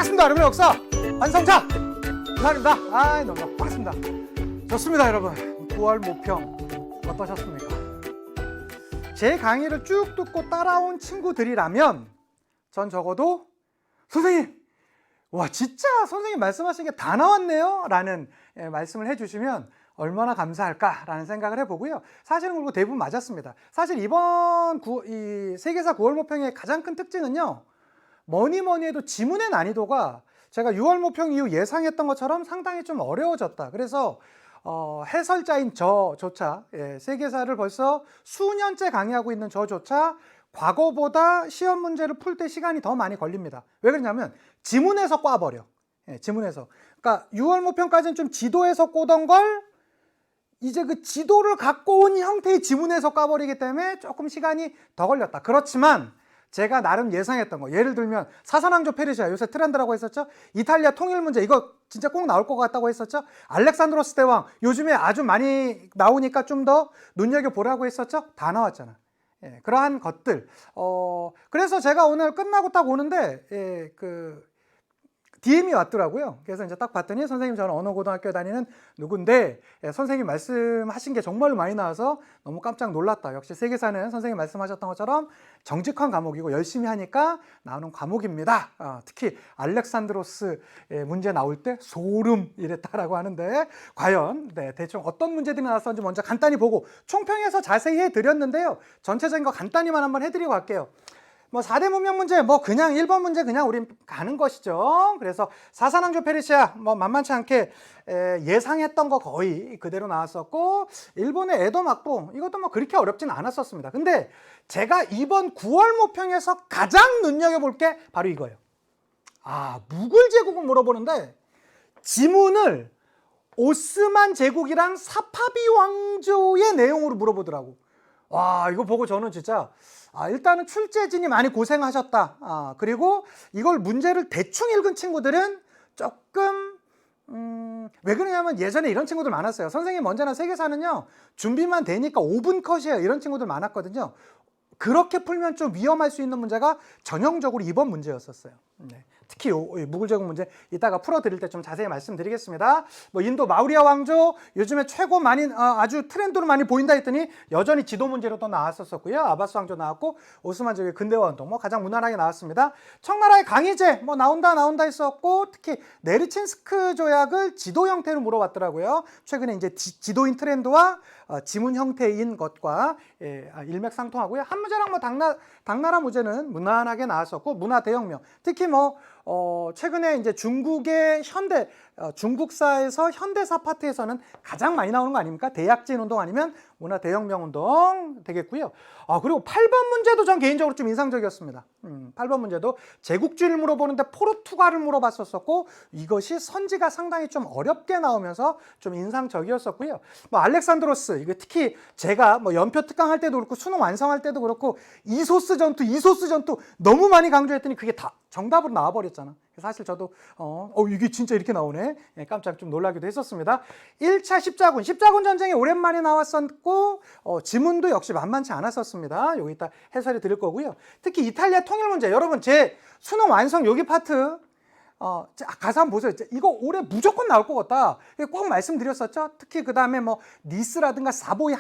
반갑습니다. 여러분의 역사 완성자 이한입니다. 너무 반갑습니다. 좋습니다. 여러분 9월 모평 어떠셨습니까? 제 강의를 쭉 듣고 따라온 친구들이라면 전 적어도 선생님, 와 진짜 선생님 말씀하신 게 다 나왔네요 라는 말씀을 해주시면 얼마나 감사할까라는 생각을 해보고요. 사실은 그리고 대부분 맞았습니다. 사실 이번 이 세계사 9월 모평의 가장 큰 특징은요, 뭐니 해도 지문의 난이도가 제가 6월 모평 이후 예상했던 것처럼 상당히 좀 어려워졌다. 그래서 해설자인 저조차, 세계사를 벌써 수년째 강의하고 있는 저조차 과거보다 시험 문제를 풀 때 시간이 더 많이 걸립니다. 왜 그러냐면 지문에서 꽈버려. 지문에서. 그러니까 6월 모평까지는 좀 지도에서 꼬던 걸 이제 그 지도를 갖고 온 형태의 지문에서 꽈버리기 때문에 조금 시간이 더 걸렸다. 그렇지만 제가 나름 예상했던 거, 예를 들면 사산왕조 페르시아, 요새 트렌드라고 했었죠. 이탈리아 통일 문제, 이거 진짜 꼭 나올 것 같다고 했었죠. 알렉산드로스 대왕, 요즘에 아주 많이 나오니까 좀 더 눈여겨보라고 했었죠. 다 나왔잖아. 그러한 것들. 그래서 제가 오늘 끝나고 딱 오는데 DM이 왔더라고요. 그래서 이제 딱 봤더니 선생님 저는 어느 고등학교에 다니는 누군데 선생님 말씀하신 게 정말로 많이 나와서 너무 깜짝 놀랐다. 역시 세계사는 선생님 말씀하셨던 것처럼 정직한 과목이고 열심히 하니까 나오는 과목입니다. 특히 알렉산드로스 문제 나올 때 소름 이랬다라고 하는데 과연 대충 어떤 문제들이 나왔었는지 먼저 간단히 보고 총평해서 자세히 해드렸는데요. 전체적인 거 간단히만 한번 해드리고 갈게요. 4대 문명 문제, 그냥 1번 문제 그냥 우린 가는 것이죠. 그래서 사산왕조 페르시아, 만만치 않게 예상했던 거 거의 그대로 나왔었고, 일본의 에도 막부, 이것도 그렇게 어렵진 않았었습니다. 근데 제가 이번 9월 모평에서 가장 눈여겨볼 게 바로 이거예요. 무굴 제국을 물어보는데, 지문을 오스만 제국이랑 사파비 왕조의 내용으로 물어보더라고. 와, 이거 보고 저는 진짜 일단은 출제진이 많이 고생하셨다. 그리고 이걸 문제를 대충 읽은 친구들은 조금 왜 그러냐면 예전에 이런 친구들 많았어요. 선생님 언제나 세계사는요 준비만 되니까 5분 컷이에요. 이런 친구들 많았거든요. 그렇게 풀면 좀 위험할 수 있는 문제가 전형적으로 이번 문제였었어요. 특히 무굴 제국 문제 이따가 풀어드릴 때 좀 자세히 말씀드리겠습니다. 인도 마우리아 왕조 요즘에 최고 많이 아주 트렌드로 많이 보인다 했더니 여전히 지도 문제로 또 나왔었고요. 아바스 왕조 나왔고 오스만 제국의 근대화 운동 가장 무난하게 나왔습니다. 청나라의 강희제 나온다 했었고 특히 네르친스크 조약을 지도 형태로 물어봤더라고요. 최근에 이제 지도인 트렌드와 지문 형태인 것과 일맥상통하고요. 한 문제랑 당나라 문제는 무난하게 나왔었고 문화 대혁명 특히 최근에 이제 중국의 중국사에서 현대사 파트에서는 가장 많이 나오는 거 아닙니까? 대약진 운동 아니면 문화 대혁명 운동 되겠고요. 그리고 8번 문제도 전 개인적으로 좀 인상적이었습니다. 8번 문제도 제국주의를 물어보는데 포르투갈을 물어봤었고 이것이 선지가 상당히 좀 어렵게 나오면서 좀 인상적이었었고요. 알렉산드로스 이거 특히 제가 연표 특강할 때도 그렇고 수능 완성할 때도 그렇고 이소스 전투 너무 많이 강조했더니 그게 다 정답으로 나와버렸잖아. 사실 저도 이게 진짜 이렇게 나오네. 깜짝 좀 놀라기도 했었습니다. 1차 십자군 전쟁이 오랜만에 나왔었고 지문도 역시 만만치 않았었습니다. 여기 이따 해설해 드릴 거고요. 특히 이탈리아 통일 문제 여러분 제 수능 완성 여기 파트 가서 한번 보세요. 이거 올해 무조건 나올 것 같다. 꼭 말씀드렸었죠. 특히 그 다음에 니스라든가 사보이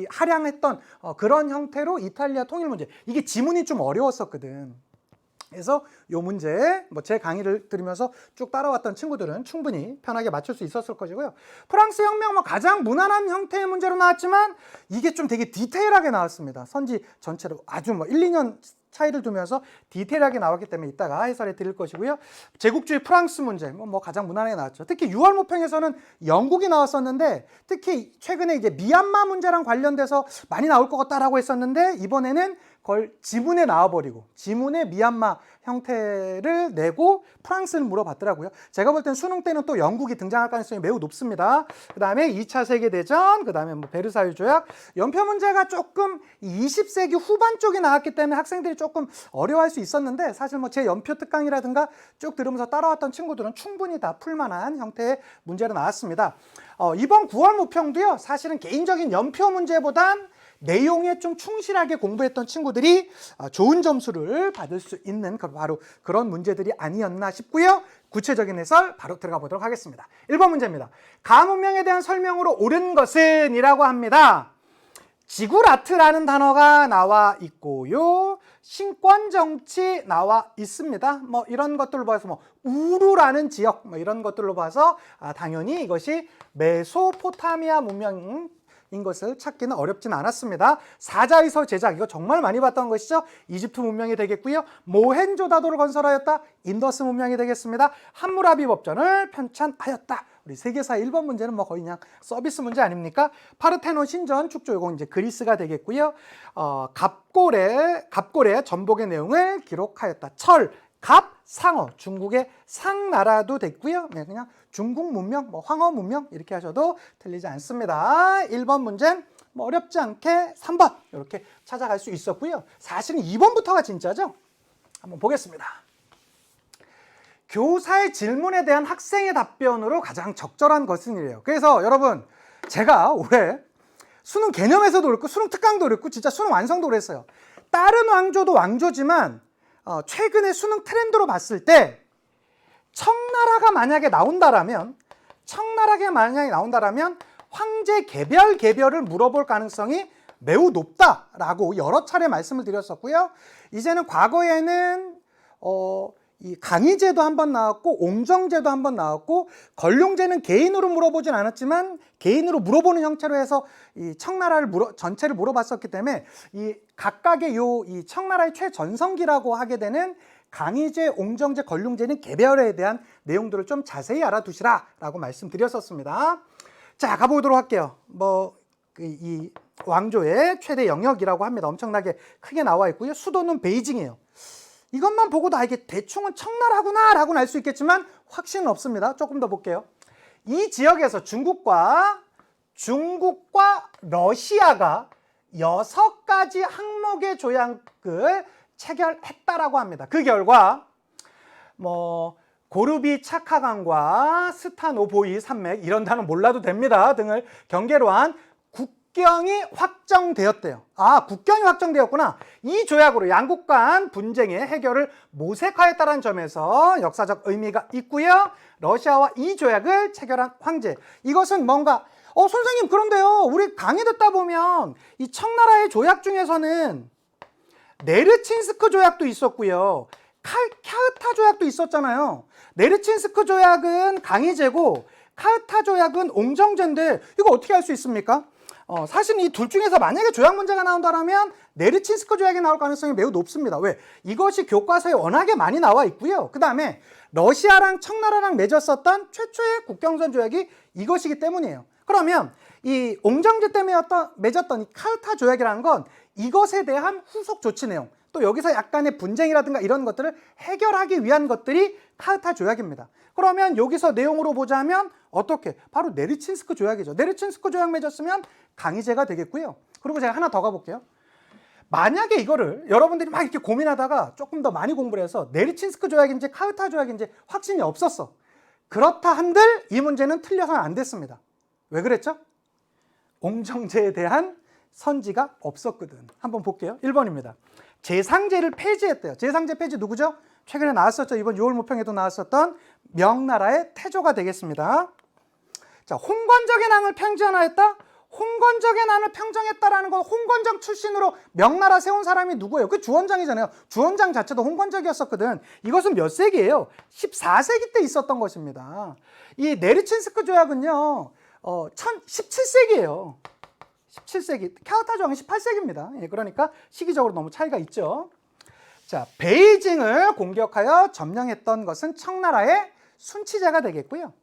할양했던 그런 형태로 이탈리아 통일 문제 이게 지문이 좀 어려웠었거든. 그래서 이 문제 제 강의를 들으면서 쭉 따라왔던 친구들은 충분히 편하게 맞출 수 있었을 것이고요. 프랑스 혁명 가장 무난한 형태의 문제로 나왔지만 이게 좀 되게 디테일하게 나왔습니다. 선지 전체로 아주 1, 2년 차이를 두면서 디테일하게 나왔기 때문에 이따가 해설해 드릴 것이고요. 제국주의 프랑스 문제 가장 무난하게 나왔죠. 특히 6월 모평에서는 영국이 나왔었는데 특히 최근에 이제 미얀마 문제랑 관련돼서 많이 나올 것 같다라고 했었는데 이번에는 그걸 지문에 나와버리고 지문의 미얀마 형태를 내고 프랑스를 물어봤더라고요. 제가 볼 땐 수능 때는 또 영국이 등장할 가능성이 매우 높습니다. 그 다음에 2차 세계대전, 그 다음에 베르사유 조약, 연표 문제가 조금 20세기 후반 쪽에 나왔기 때문에 학생들이 조금 어려워할 수 있었는데 사실 제 연표 특강이라든가 쭉 들으면서 따라왔던 친구들은 충분히 다 풀만한 형태의 문제로 나왔습니다. 이번 9월 모평도요 사실은 개인적인 연표 문제보단 내용에 좀 충실하게 공부했던 친구들이 좋은 점수를 받을 수 있는 바로 그런 문제들이 아니었나 싶고요. 구체적인 해설 바로 들어가 보도록 하겠습니다. 1번 문제입니다. 가문명에 대한 설명으로 옳은 것은 이라고 합니다. 지구라트라는 단어가 나와 있고요. 신권정치 나와 있습니다. 뭐 이런 것들로 봐서 뭐 우루라는 지역 뭐 이런 것들로 봐서 당연히 이것이 메소포타미아 문명인 것을 찾기는 어렵진 않았습니다. 사자에서 제작 이거 정말 많이 봤던 것이죠. 이집트 문명이 되겠고요. 모헨조다도를 건설하였다. 인더스 문명이 되겠습니다. 함무라비 법전을 편찬하였다. 우리 세계사 1번 문제는 뭐 거의 그냥 서비스 문제 아닙니까? 파르테논 신전 축조 이건 이제 그리스가 되겠고요. 갑골의 전복의 내용을 기록하였다. 철, 갑, 상어 중국의 상나라도 됐고요. 네, 그냥 중국 문명, 뭐 황허 문명 이렇게 하셔도 틀리지 않습니다. 1번 문제는 뭐 어렵지 않게 3번 이렇게 찾아갈 수 있었고요. 사실은 2번부터가 진짜죠. 한번 보겠습니다. 교사의 질문에 대한 학생의 답변으로 가장 적절한 것은 이래요. 그래서 여러분 제가 올해 수능 개념에서도 그렇고 수능 특강도 그렇고 진짜 수능 완성도 그랬어요. 다른 왕조도 왕조지만 최근에 수능 트렌드로 봤을 때 청나라가 만약에 나온다라면 황제 개별을 물어볼 가능성이 매우 높다라고 여러 차례 말씀을 드렸었고요. 이제는 과거에는 이 강희제도 한번 나왔고 옹정제도 한번 나왔고 걸룡제는 개인으로 물어보진 않았지만 개인으로 물어보는 형태로 해서 이 청나라를 전체를 물어봤었기 때문에 이 각각의 이 청나라의 최전성기라고 하게 되는 강희제, 옹정제, 걸룡제는 개별에 대한 내용들을 좀 자세히 알아두시라라고 말씀드렸었습니다. 자, 가보도록 할게요. 이 왕조의 최대 영역이라고 합니다. 엄청나게 크게 나와 있고요. 수도는 베이징이에요. 이것만 보고도 이게 대충은 청나라구나 라고는 알 수 있겠지만 확신은 없습니다. 조금 더 볼게요. 이 지역에서 중국과 러시아가 6가지 항목의 조약을 체결했다라고 합니다. 그 결과 고르비 차카강과 스타노보이 산맥 이런 단어 몰라도 됩니다 등을 경계로 한 국경이 확정되었대요. 국경이 확정되었구나. 이 조약으로 양국 간 분쟁의 해결을 모색하였다는 점에서 역사적 의미가 있고요. 러시아와 이 조약을 체결한 황제. 이것은 뭔가 선생님 그런데요. 우리 강의 듣다 보면 이 청나라의 조약 중에서는 네르친스크 조약도 있었고요. 카흐타 조약도 있었잖아요. 네르친스크 조약은 강희제고 카흐타 조약은 옹정제인데 이거 어떻게 할 수 있습니까? 사실 이 둘 중에서 만약에 조약 문제가 나온다면 네르친스크 조약이 나올 가능성이 매우 높습니다. 왜? 이것이 교과서에 워낙에 많이 나와 있고요. 그 다음에 러시아랑 청나라랑 맺었었던 최초의 국경선 조약이 이것이기 때문이에요. 그러면 이 옹정제 때문에 맺었던 이 카흐타 조약이라는 건 이것에 대한 후속 조치 내용, 또 여기서 약간의 분쟁이라든가 이런 것들을 해결하기 위한 것들이 카흐타 조약입니다. 그러면 여기서 내용으로 보자면 어떻게? 바로 네르친스크 조약이죠. 네르친스크 조약 맺었으면 강희제가 되겠고요. 그리고 제가 하나 더 가볼게요. 만약에 이거를 여러분들이 막 이렇게 고민하다가 조금 더 많이 공부를 해서 네르친스크 조약인지 카흐타 조약인지 확신이 없었어. 그렇다 한들 이 문제는 틀려서는 안 됐습니다. 왜 그랬죠? 옹정제에 대한 선지가 없었거든. 한번 볼게요. 1번입니다. 제상제를 폐지했대요. 제상제 폐지 누구죠? 최근에 나왔었죠. 이번 6월 모평에도 나왔었던 명나라의 태조가 되겠습니다. 자, 홍건적의 낭을 편전하였다. 홍건적의 낭을 평정했다라는 건 홍건적 출신으로 명나라 세운 사람이 누구예요? 그 주원장이잖아요. 주원장 자체도 홍건적이었었거든. 이것은 몇 세기예요? 14세기 때 있었던 것입니다. 이 네르친스크 조약은요, 17세기예요. 17세기. 카흐타 조약은 18세기입니다. 그러니까 시기적으로 너무 차이가 있죠. 자, 베이징을 공격하여 점령했던 것은 청나라의 순치제가 되겠고요.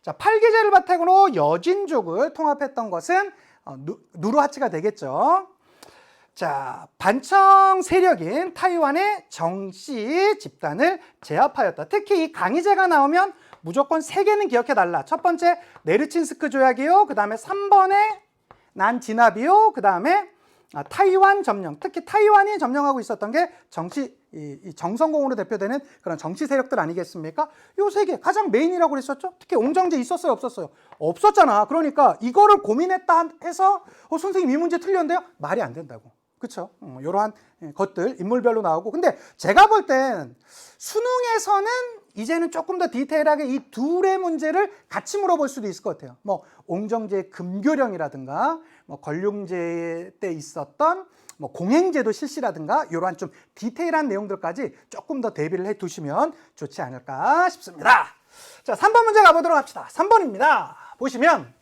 자, 팔기제를 바탕으로 여진족을 통합했던 것은 누르하치가 되겠죠. 자, 반청 세력인 타이완의 정씨 집단을 제압하였다. 특히 이 강희제가 나오면 무조건 3개는 기억해달라. 첫 번째 네르친스크 조약이요. 그 다음에 3번에 난지납이요. 그 다음에 타이완 점령, 특히 타이완이 점령하고 있었던 게 이 정성공으로 대표되는 그런 정치 세력들 아니겠습니까? 요 세 개 가장 메인이라고 그랬었죠. 특히 옹정제 있었어요, 없었어요? 없었잖아. 그러니까 이거를 고민했다 해서 선생님 이 문제 틀렸는데요? 말이 안 된다고. 그렇죠? 이러한 것들 인물별로 나오고, 근데 제가 볼 땐 수능에서는 이제는 조금 더 디테일하게 이 둘의 문제를 같이 물어볼 수도 있을 것 같아요. 뭐 옹정제의 금교령이라든가, 뭐 권룡제 때 있었던 뭐 공행제도 실시라든가 이러한 좀 디테일한 내용들까지 조금 더 대비를 해 두시면 좋지 않을까 싶습니다. 자, 3번 문제 가보도록 합시다. 3번입니다. 보시면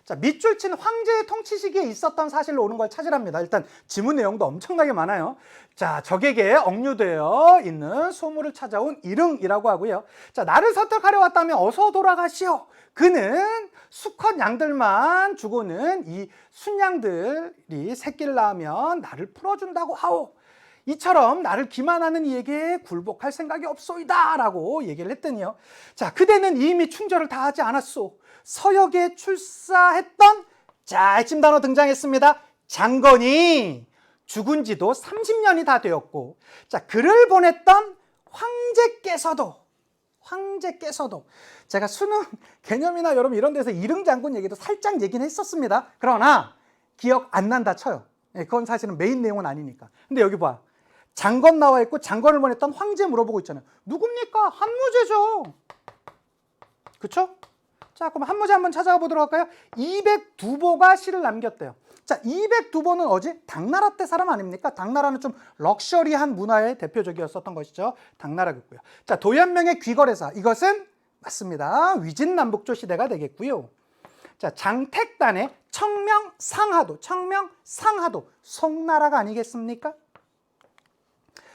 자, 밑줄 친 황제의 통치 시기에 있었던 사실로 오는 걸 찾으랍니다. 일단 지문 내용도 엄청나게 많아요. 자, 적에게 억류되어 있는 소물을 찾아온 일흥이라고 하고요. 자, 나를 설득하려 왔다면 어서 돌아가시오. 그는 수컷 양들만 주고는 이 순양들이 새끼를 낳으면 나를 풀어준다고 하오. 이처럼 나를 기만하는 이에게 굴복할 생각이 없소이다 라고 얘기를 했더니요. 자, 그대는 이미 충절을 다하지 않았소. 서역에 출사했던, 자, 핵심 단어 등장했습니다. 장건이 죽은 지도 30년이 다 되었고, 자, 글을 보냈던 황제께서도 제가 수능 개념이나 여러분 이런 데서 일흥장군 얘기도 살짝 얘기는 했었습니다. 그러나 기억 안 난다 쳐요. 그건 사실은 메인 내용은 아니니까. 근데 여기 봐. 장건 나와 있고 장건을 보냈던 황제 물어보고 있잖아요. 누굽니까? 한무제죠. 그쵸? 자, 그럼 한무제 한번 찾아가 보도록 할까요? 202보가 시를 남겼대요. 자, 202보는 어디? 당나라 때 사람 아닙니까? 당나라는 좀 럭셔리한 문화의 대표적이었었던 것이죠. 당나라겠고요. 자, 도연명의 귀거래사. 이것은 맞습니다. 위진남북조 시대가 되겠고요. 자, 장택단의 청명상하도. 송나라가 아니겠습니까?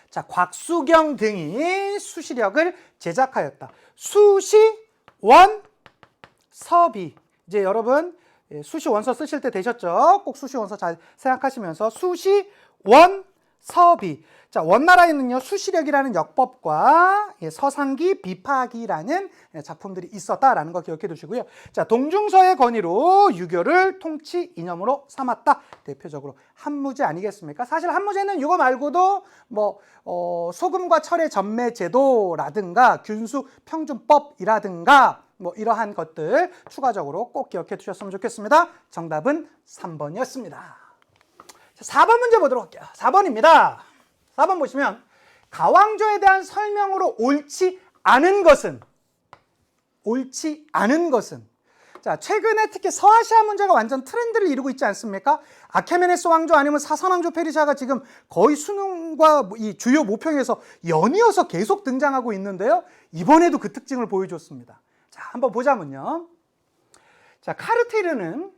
자, 곽수경 등이 수시력을 제작하였다. 수시원섭이. 이제 여러분 수시원서 쓰실 때 되셨죠? 꼭 수시원서 잘 생각하시면서 수시원섭이. 자, 원나라에는요 수시력이라는 역법과 서상기 비파기라는 작품들이 있었다라는 거 기억해 두시고요. 자, 동중서의 건의로 유교를 통치 이념으로 삼았다. 대표적으로 한무제 아니겠습니까? 사실 한무제는 이거 말고도 뭐 소금과 철의 전매제도라든가 균수 평준법이라든가 뭐 이러한 것들 추가적으로 꼭 기억해 두셨으면 좋겠습니다. 정답은 3번이었습니다. 자, 4번 문제 보도록 할게요. 4번입니다. 4번 보시면 가왕조에 대한 설명으로 옳지 않은 것은 자, 최근에 특히 서아시아 문제가 완전 트렌드를 이루고 있지 않습니까? 아케메네스 왕조 아니면 사산왕조 페르시아가 지금 거의 수능과 이 주요 모평에서 연이어서 계속 등장하고 있는데요. 이번에도 그 특징을 보여줬습니다. 자, 한번 보자면요. 자, 카르티르는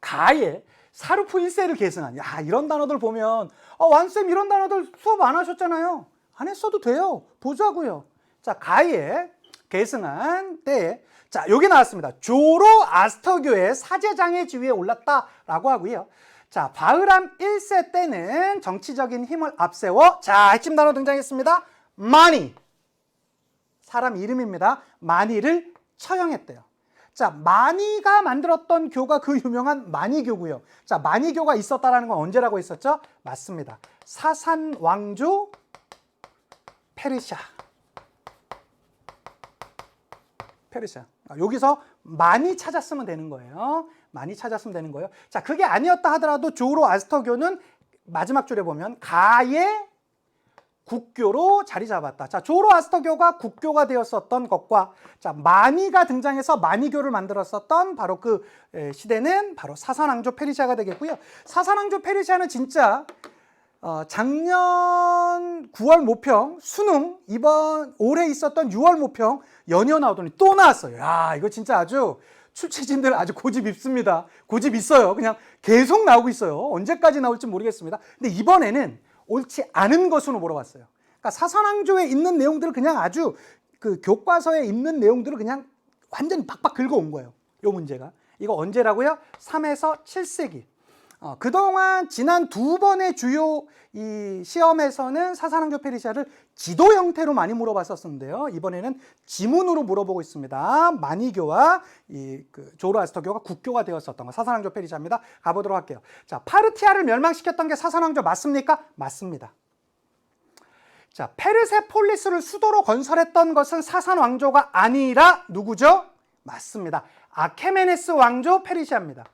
가에 사르프 1세를 계승한, 야, 이런 단어들 보면 완쌤 이런 단어들 수업 안 하셨잖아요. 안 했어도 돼요. 보자고요. 자, 가에 계승한 때에 자, 여기 나왔습니다. 조로아스터교의 사제장의 지위에 올랐다라고 하고요. 자, 바흐람 1세 때는 정치적인 힘을 앞세워, 자, 핵심 단어 등장했습니다. 마니, 사람 이름입니다. 마니를 처형했대요. 자, 마니가 만들었던 교가 그 유명한 마니교고요. 자, 마니교가 있었다라는 건 언제라고 했었죠? 맞습니다. 사산 왕조 페르시아. 여기서 많이 찾았으면 되는 거예요. 많이 찾았으면 되는 거예요. 자, 그게 아니었다 하더라도 조로아스터교는 마지막 줄에 보면 가의 국교로 자리 잡았다. 자, 조로아스터교가 국교가 되었었던 것과 자, 마니가 등장해서 마니교를 만들었었던 바로 그 시대는 바로 사산왕조 페르시아가 되겠고요. 사산왕조 페르시아는 진짜 작년 9월 모평 수능 이번 올해 있었던 6월 모평 연이어 나오더니 또 나왔어요. 야, 이거 진짜 아주 출제진들 아주 고집 있습니다. 고집 있어요. 그냥 계속 나오고 있어요. 언제까지 나올지 모르겠습니다. 근데 이번에는 옳지 않은 것으로 물어봤어요. 그러니까 사산왕조에 있는 내용들을 그냥 아주 그 교과서에 있는 내용들을 그냥 완전히 팍팍 긁어온 거예요. 이 문제가. 이거 언제라고요? 3에서 7세기. 그동안 지난 두 번의 주요 이 시험에서는 사산왕조 페르시아를 지도 형태로 많이 물어봤었는데요. 이번에는 지문으로 물어보고 있습니다. 마니교와 조로아스터교가 국교가 되었었던 거 사산왕조 페르시아입니다. 가보도록 할게요. 자, 파르티아를 멸망시켰던 게 사산왕조 맞습니까? 맞습니다. 자, 페르세폴리스를 수도로 건설했던 것은 사산왕조가 아니라 누구죠? 맞습니다. 아케메네스 왕조 페르시아입니다.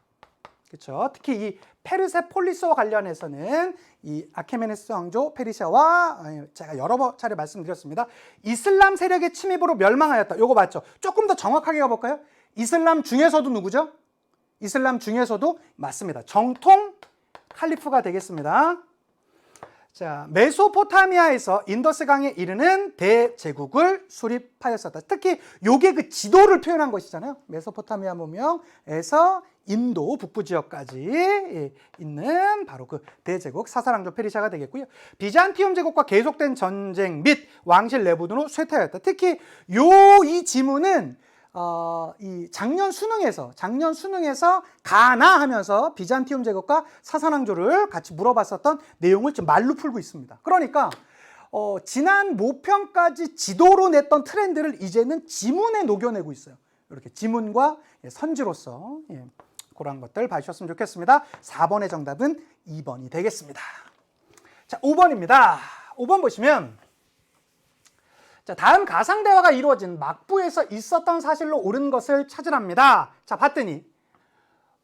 그렇죠? 특히 이 페르세폴리스와 관련해서는 이 아케메네스 왕조 페르시아와 제가 여러 차례 말씀드렸습니다. 이슬람 세력의 침입으로 멸망하였다. 요거 맞죠? 조금 더 정확하게 가볼까요? 이슬람 중에서도 누구죠? 이슬람 중에서도 맞습니다. 정통 칼리프가 되겠습니다. 자, 메소포타미아에서 인더스강에 이르는 대제국을 수립하였었다. 특히 요게 그 지도를 표현한 것이잖아요. 메소포타미아 문명에서 인도 북부 지역까지 있는 바로 그 대제국 사사랑조 페르시아가 되겠고요. 비잔티움 제국과 계속된 전쟁 및 왕실 내부 등으로 쇠퇴하였다. 특히 이 지문은 이 작년 수능에서 가나 하면서 비잔티움 제국과 사산왕조를 같이 물어봤었던 내용을 지금 말로 풀고 있습니다. 그러니까 지난 모평까지 지도로 냈던 트렌드를 이제는 지문에 녹여내고 있어요. 이렇게 지문과 선지로서 그런 것들 봐주셨으면 좋겠습니다. 4번의 정답은 2번이 되겠습니다. 자, 5번입니다. 5번 보시면 자, 다음 가상대화가 이루어진 막부에서 있었던 사실로 옳은 것을 찾으랍니다. 자, 봤더니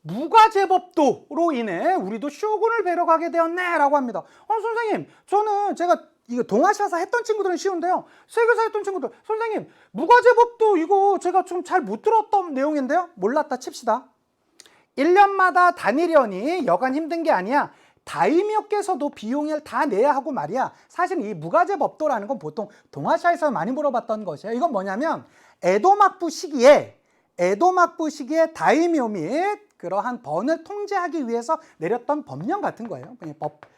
무과제법도로 인해 우리도 쇼군을 뵈러 가게 되었네 라고 합니다. 선생님, 제가 이거 동아시아사 했던 친구들은 쉬운데요. 세계사 했던 친구들, 선생님, 무과제법도 이거 제가 좀 잘 못 들었던 내용인데요. 몰랐다 칩시다. 1년마다 단일연이 여간 힘든 게 아니야. 다이묘께서도 비용을 다 내야 하고 말이야. 사실 이 무과제법도라는 건 보통 동아시아에서 많이 물어봤던 것이에요. 이건 뭐냐면 에도 막부 시기에 다이묘 및 그러한 번을 통제하기 위해서 내렸던 법령 같은 거예요. 그냥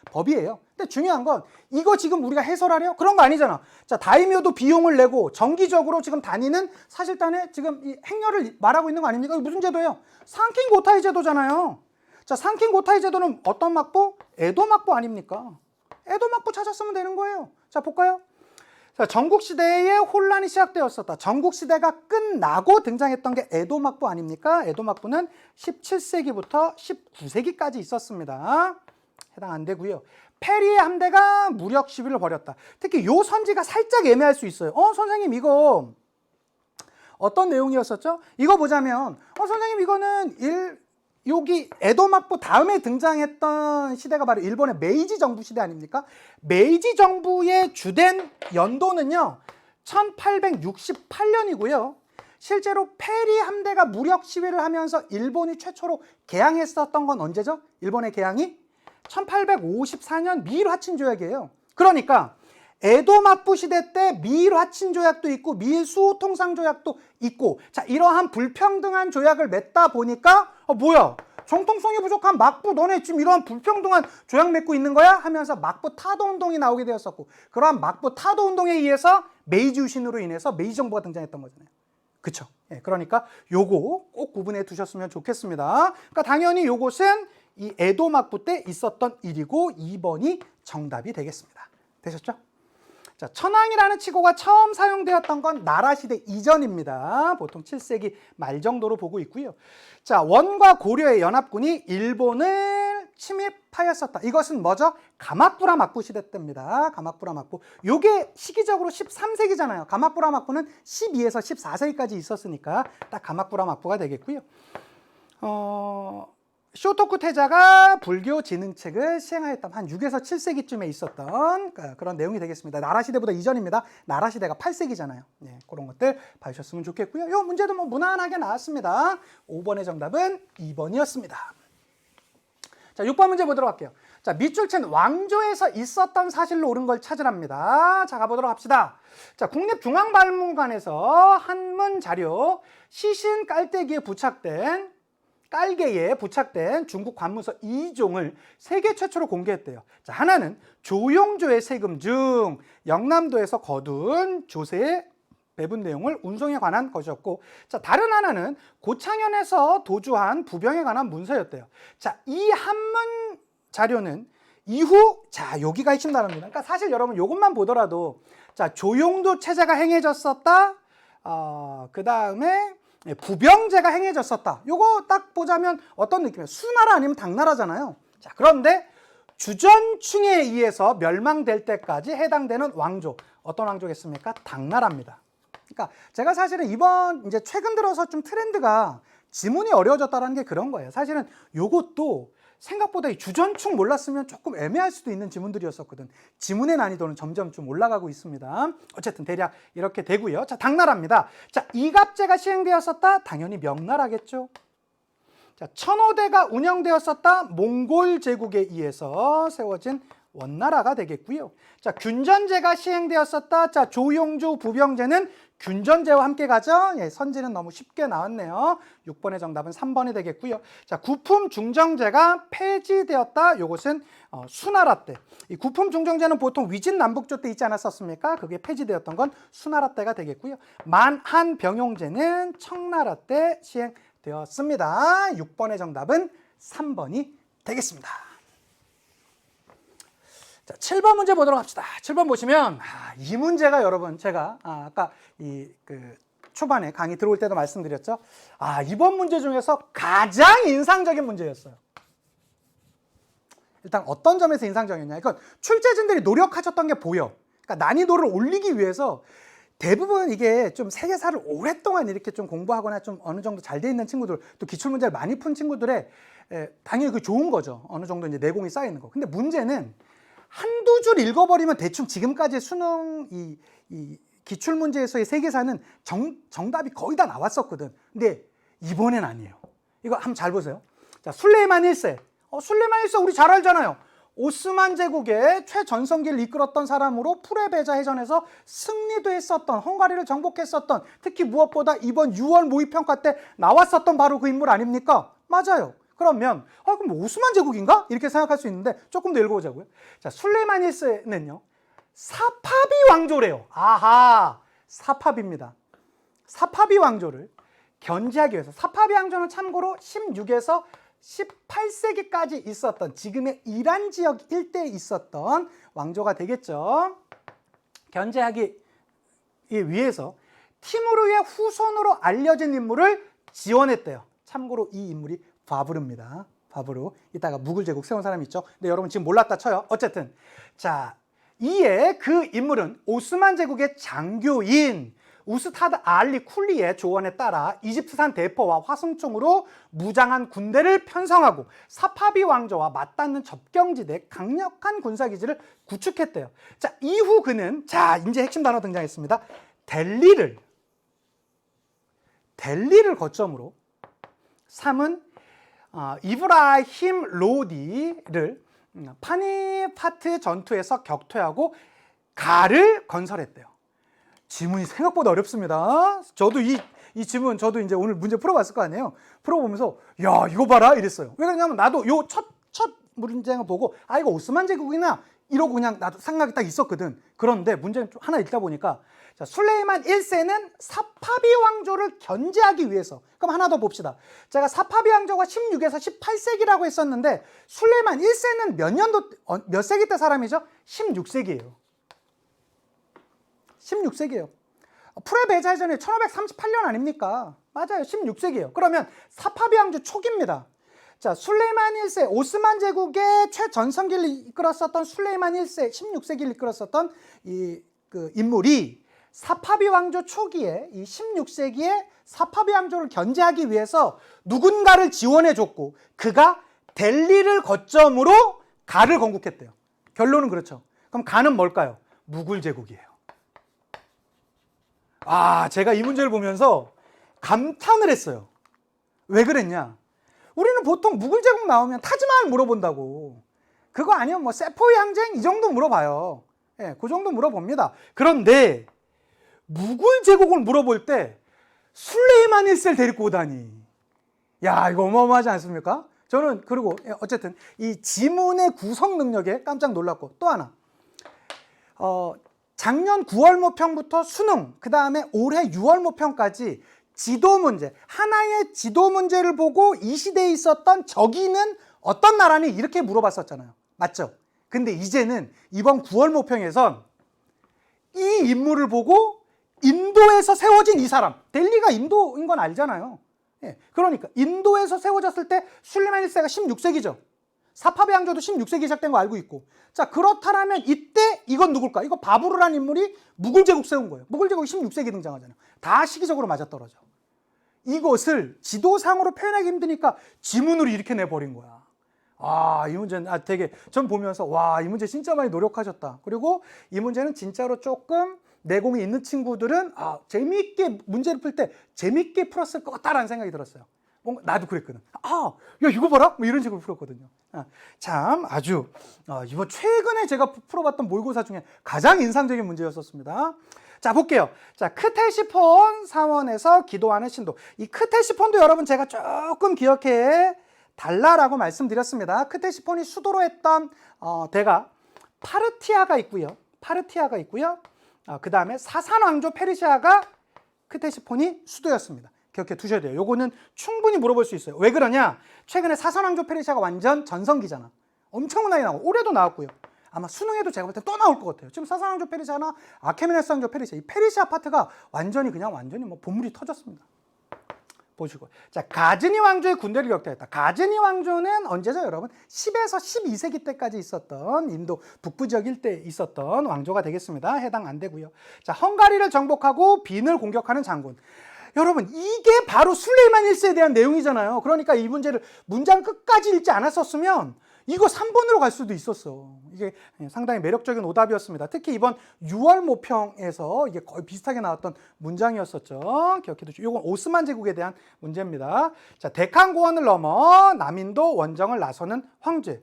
법이에요. 근데 중요한 건 이거 지금 우리가 해설하려? 그런 거 아니잖아. 자, 다이묘도 비용을 내고 정기적으로 지금 다니는 사실단에 지금 이 행렬을 말하고 있는 거 아닙니까? 이거 무슨 제도예요? 상킨 고타이 제도잖아요. 자, 상킨 고타이 제도는 어떤 막부? 에도 막부 아닙니까? 에도 막부 찾았으면 되는 거예요. 자, 볼까요? 자, 전국시대에 혼란이 시작되었었다. 전국시대가 끝나고 등장했던 게 에도 막부 아닙니까? 에도 막부는 17세기부터 19세기까지 있었습니다. 해당 안 되고요. 페리의 함대가 무력 시위를 벌였다. 특히 요 선지가 살짝 애매할 수 있어요. 선생님 이거 어떤 내용이었었죠? 이거 보자면 선생님 이거는 여기 에도 막부 다음에 등장했던 시대가 바로 일본의 메이지 정부 시대 아닙니까? 메이지 정부의 주된 연도는요 1868년이고요. 실제로 페리 함대가 무력 시위를 하면서 일본이 최초로 개항했었던 건 언제죠? 일본의 개항이 1854년 미일 화친 조약이에요. 그러니까 에도 막부 시대 때 미일 화친 조약도 있고 미일 수호 통상 조약도 있고, 자, 이러한 불평등한 조약을 맺다 보니까 뭐야? 정통성이 부족한 막부, 너네 지금 이러한 불평등한 조약 맺고 있는 거야? 하면서 막부 타도 운동이 나오게 되었었고, 그러한 막부 타도 운동에 의해서 메이지 유신으로 인해서 메이지 정부가 등장했던 거잖아요. 그쵸? 그러니까 요거 꼭 구분해 두셨으면 좋겠습니다. 그러니까 당연히 요것은 이 에도 막부 때 있었던 일이고 2번이 정답이 되겠습니다. 되셨죠? 자, 천황이라는 칙호가 처음 사용되었던 건 나라시대 이전입니다. 보통 7세기 말 정도로 보고 있고요. 자, 원과 고려의 연합군이 일본을 침입하였었다. 이것은 뭐죠? 가마쿠라 막부 시대 때입니다. 가마쿠라 막부. 요게 시기적으로 13세기잖아요. 가마쿠라 막부는 12에서 14세기까지 있었으니까 딱 가마쿠라 막부가 되겠고요. 쇼토쿠 태자가 불교 진흥책을 시행하였던 한 6에서 7세기쯤에 있었던 그런 내용이 되겠습니다. 나라시대보다 이전입니다. 나라시대가 8세기잖아요. 그런 것들 봐주셨으면 좋겠고요. 이 문제도 뭐 무난하게 나왔습니다. 5번의 정답은 2번이었습니다. 자, 6번 문제 보도록 할게요. 자, 밑줄 챈 왕조에서 있었던 사실로 옳은 걸 찾으랍니다. 자, 가보도록 합시다. 자, 국립중앙박물관에서 한문 자료 시신 깔때기에 깔개에 부착된 중국 관문서 2종을 세계 최초로 공개했대요. 자, 하나는 조용조의 세금 중 영남도에서 거둔 조세의 배분 내용을 운송에 관한 것이었고, 자, 다른 하나는 고창현에서 도주한 부병에 관한 문서였대요. 자, 이 한문 자료는 이후, 자, 여기가 핵심 단어입니다. 그러니까 사실 여러분 요것만 보더라도, 자, 조용도 체제가 행해졌었다. 그 다음에 부병제가 행해졌었다. 요거 딱 보자면 어떤 느낌이에요? 수나라 아니면 당나라잖아요. 자, 그런데 주전충에 의해서 멸망될 때까지 해당되는 왕조, 어떤 왕조겠습니까? 당나라입니다. 그러니까 제가 사실은 이번 이제 최근 들어서 좀 트렌드가 지문이 어려워졌다는 게 그런 거예요. 사실은 요것도 생각보다 이 주전충 몰랐으면 조금 애매할 수도 있는 지문들이었었거든. 지문의 난이도는 점점 좀 올라가고 있습니다. 어쨌든 대략 이렇게 되고요. 자, 당나라입니다. 자, 이갑제가 시행되었었다. 당연히 명나라겠죠. 자, 천호대가 운영되었었다. 몽골 제국에 의해서 세워진 원나라가 되겠고요. 자, 균전제가 시행되었었다. 자, 조용조 부병제는 균전제와 함께 가죠. 예, 선지는 너무 쉽게 나왔네요. 6번의 정답은 3번이 되겠고요. 자, 구품 중정제가 폐지되었다. 요것은 수나라 때. 이 구품 중정제는 보통 위진 남북조 때 있지 않았었습니까? 그게 폐지되었던 건 수나라 때가 되겠고요. 만한 병용제는 청나라 때 시행되었습니다. 6번의 정답은 3번이 되겠습니다. 자, 7번 문제 보도록 합시다. 7번 보시면 이 문제가 여러분 제가 아까 초반에 강의 들어올 때도 말씀드렸죠. 이번 문제 중에서 가장 인상적인 문제였어요. 일단 어떤 점에서 인상적이었냐? 이건 출제진들이 노력하셨던 게 보여. 그러니까 난이도를 올리기 위해서 대부분 이게 좀 세계사를 오랫동안 이렇게 좀 공부하거나 좀 어느 정도 잘 돼 있는 친구들, 또 기출문제를 많이 푼 친구들의 당연히 그 좋은 거죠. 어느 정도 이제 내공이 쌓여 있는 거. 근데 문제는 한두 줄 읽어버리면 대충 지금까지 수능 이 기출문제에서의 세계사는 정답이 거의 다 나왔었거든. 근데 이번엔 아니에요. 이거 한번 잘 보세요. 자, 술레이만 1세. 술레이만 1세 우리 잘 알잖아요. 오스만 제국의 최전성기를 이끌었던 사람으로 프레베자 해전에서 승리도 했었던, 헝가리를 정복했었던, 특히 무엇보다 이번 6월 모의평가 때 나왔었던 바로 그 인물 아닙니까? 맞아요. 그러면 그럼 오스만 제국인가? 이렇게 생각할 수 있는데 조금 더 읽어보자고요. 자, 술레이만 1세는요. 사파비 왕조래요. 아하, 사파비입니다. 사파비 왕조를 견제하기 위해서, 사파비 왕조는 참고로 16에서 18세기까지 있었던, 지금의 이란 지역 일대에 있었던 왕조가 되겠죠. 견제하기 위해서 티무르의 후손으로 알려진 인물을 지원했대요. 참고로 이 인물이 바브르입니다. 바브르. 이따가 무굴 제국 세운 사람이 있죠. 근데 여러분 지금 몰랐다 쳐요. 어쨌든 자, 이에 그 인물은 오스만 제국의 장교인 우스타드 알리 쿨리의 조언에 따라 이집트산 대포와 화승총으로 무장한 군대를 편성하고 사파비 왕조와 맞닿는 접경지대 강력한 군사기지를 구축했대요. 자, 이후 그는, 자, 이제 핵심 단어 등장했습니다. 델리를 거점으로 삼은 이브라힘 로디를 파니파트 전투에서 격퇴하고 가를 건설했대요. 지문이 생각보다 어렵습니다. 저도 이 지문 저도 이제 오늘 문제 풀어봤을 거 아니에요. 풀어보면서 야, 이거 봐라 이랬어요. 왜 그러냐면 나도 요 첫 문제를 보고 이거 오스만 제국이나 이러고 그냥 나도 생각이 딱 있었거든. 그런데 문제는 좀 하나 읽다 보니까, 자, 술레이만 1세는 사파비 왕조를 견제하기 위해서. 그럼 하나 더 봅시다. 제가 사파비 왕조가 16에서 18세기라고 했었는데 술레이만 1세는 몇 세기 때 사람이죠? 16세기예요. 16세기예요. 프레베자 해전이 1538년 아닙니까? 맞아요. 16세기예요. 그러면 사파비 왕조 초기입니다. 자, 술레이만 1세, 오스만 제국의 최전성기를 이끌었었던 술레이만 1세, 16세기를 이끌었었던 그 인물이 사파비 왕조 초기에 이 16세기에 사파비 왕조를 견제하기 위해서 누군가를 지원해줬고 그가 델리를 거점으로 가를 건국했대요. 결론은 그렇죠. 그럼 가는 뭘까요? 무굴 제국이에요. 제가 이 문제를 보면서 감탄을 했어요. 왜 그랬냐? 우리는 보통 무굴 제국 나오면 타지마할 물어본다고. 그거 아니면 뭐 세포의 항쟁 이 정도 물어봐요. 예, 그 정도 물어봅니다. 그런데 무굴 제국을 물어볼 때 술레이만 1세를 데리고 오다니. 야, 이거 어마어마하지 않습니까? 저는 그리고 어쨌든 이 지문의 구성 능력에 깜짝 놀랐고, 또 하나 작년 9월 모평부터 수능, 그 다음에 올해 6월 모평까지 지도 문제, 하나의 지도 문제를 보고 이 시대에 있었던 저기는 어떤 나라니? 이렇게 물어봤었잖아요. 맞죠? 근데 이제는 이번 9월 모평에선 이 인물을 보고 인도에서 세워진 이 사람, 델리가 인도인 건 알잖아요. 예, 그러니까 인도에서 세워졌을 때 술레만 1세가 16세기죠. 사파베 왕조도 16세기 시작된 거 알고 있고. 자, 그렇다면 이때 이건 누굴까? 이거 바부르라는 인물이 무굴 제국 세운 거예요. 무굴 제국이 16세기 등장하잖아요. 다 시기적으로 맞아떨어져. 이것을 지도상으로 표현하기 힘드니까 지문으로 이렇게 내버린 거야. 아, 이 문제는 되게 전 보면서 와, 이 문제 진짜 많이 노력하셨다. 그리고 이 문제는 진짜로 조금 내공이 있는 친구들은 재미있게 문제를 풀 때 재미있게 풀었을 것 같다라는 생각이 들었어요. 뭔가 나도 그랬거든. 야, 이거 봐라? 뭐 이런 식으로 풀었거든요. 참 아주 이번 최근에 제가 풀어봤던 모의고사 중에 가장 인상적인 문제였었습니다. 자, 볼게요. 자, 크테시폰 사원에서 기도하는 신도. 이 크테시폰도 여러분 제가 조금 기억해 달라라고 말씀드렸습니다. 크테시폰이 수도로 했던 대가 파르티아가 있고요. 그 다음에 사산 왕조 페르시아가 크테시폰이 수도였습니다. 기억해 두셔야 돼요. 요거는 충분히 물어볼 수 있어요. 왜 그러냐? 최근에 사산 왕조 페르시아가 완전 전성기잖아. 엄청나게 나오고 올해도 나왔고요. 아마 수능에도 제가 볼 때 또 나올 것 같아요. 지금 사산 왕조 페르시아나 아케메네스 왕조 페르시아, 이 페르시아 파트가 완전히 뭐 보물이 터졌습니다. 보시고. 자, 가즈니 왕조의 군대를 격퇴했다. 가즈니 왕조는 언제죠, 여러분? 10에서 12세기 때까지 있었던 인도 북부 지역 일대에 있었던 왕조가 되겠습니다. 해당 안 되고요. 자, 헝가리를 정복하고 빈을 공격하는 장군. 여러분, 이게 바로 술레이만 1세에 대한 내용이잖아요. 그러니까 이 문제를 문장 끝까지 읽지 않았었으면 이거 3번으로 갈 수도 있었어. 이게 상당히 매력적인 오답이었습니다. 특히 이번 6월 모평에서 이게 거의 비슷하게 나왔던 문장이었었죠. 기억해 두시고. 이건 오스만 제국에 대한 문제입니다. 자, 데칸고원을 넘어 남인도 원정을 나서는 황제.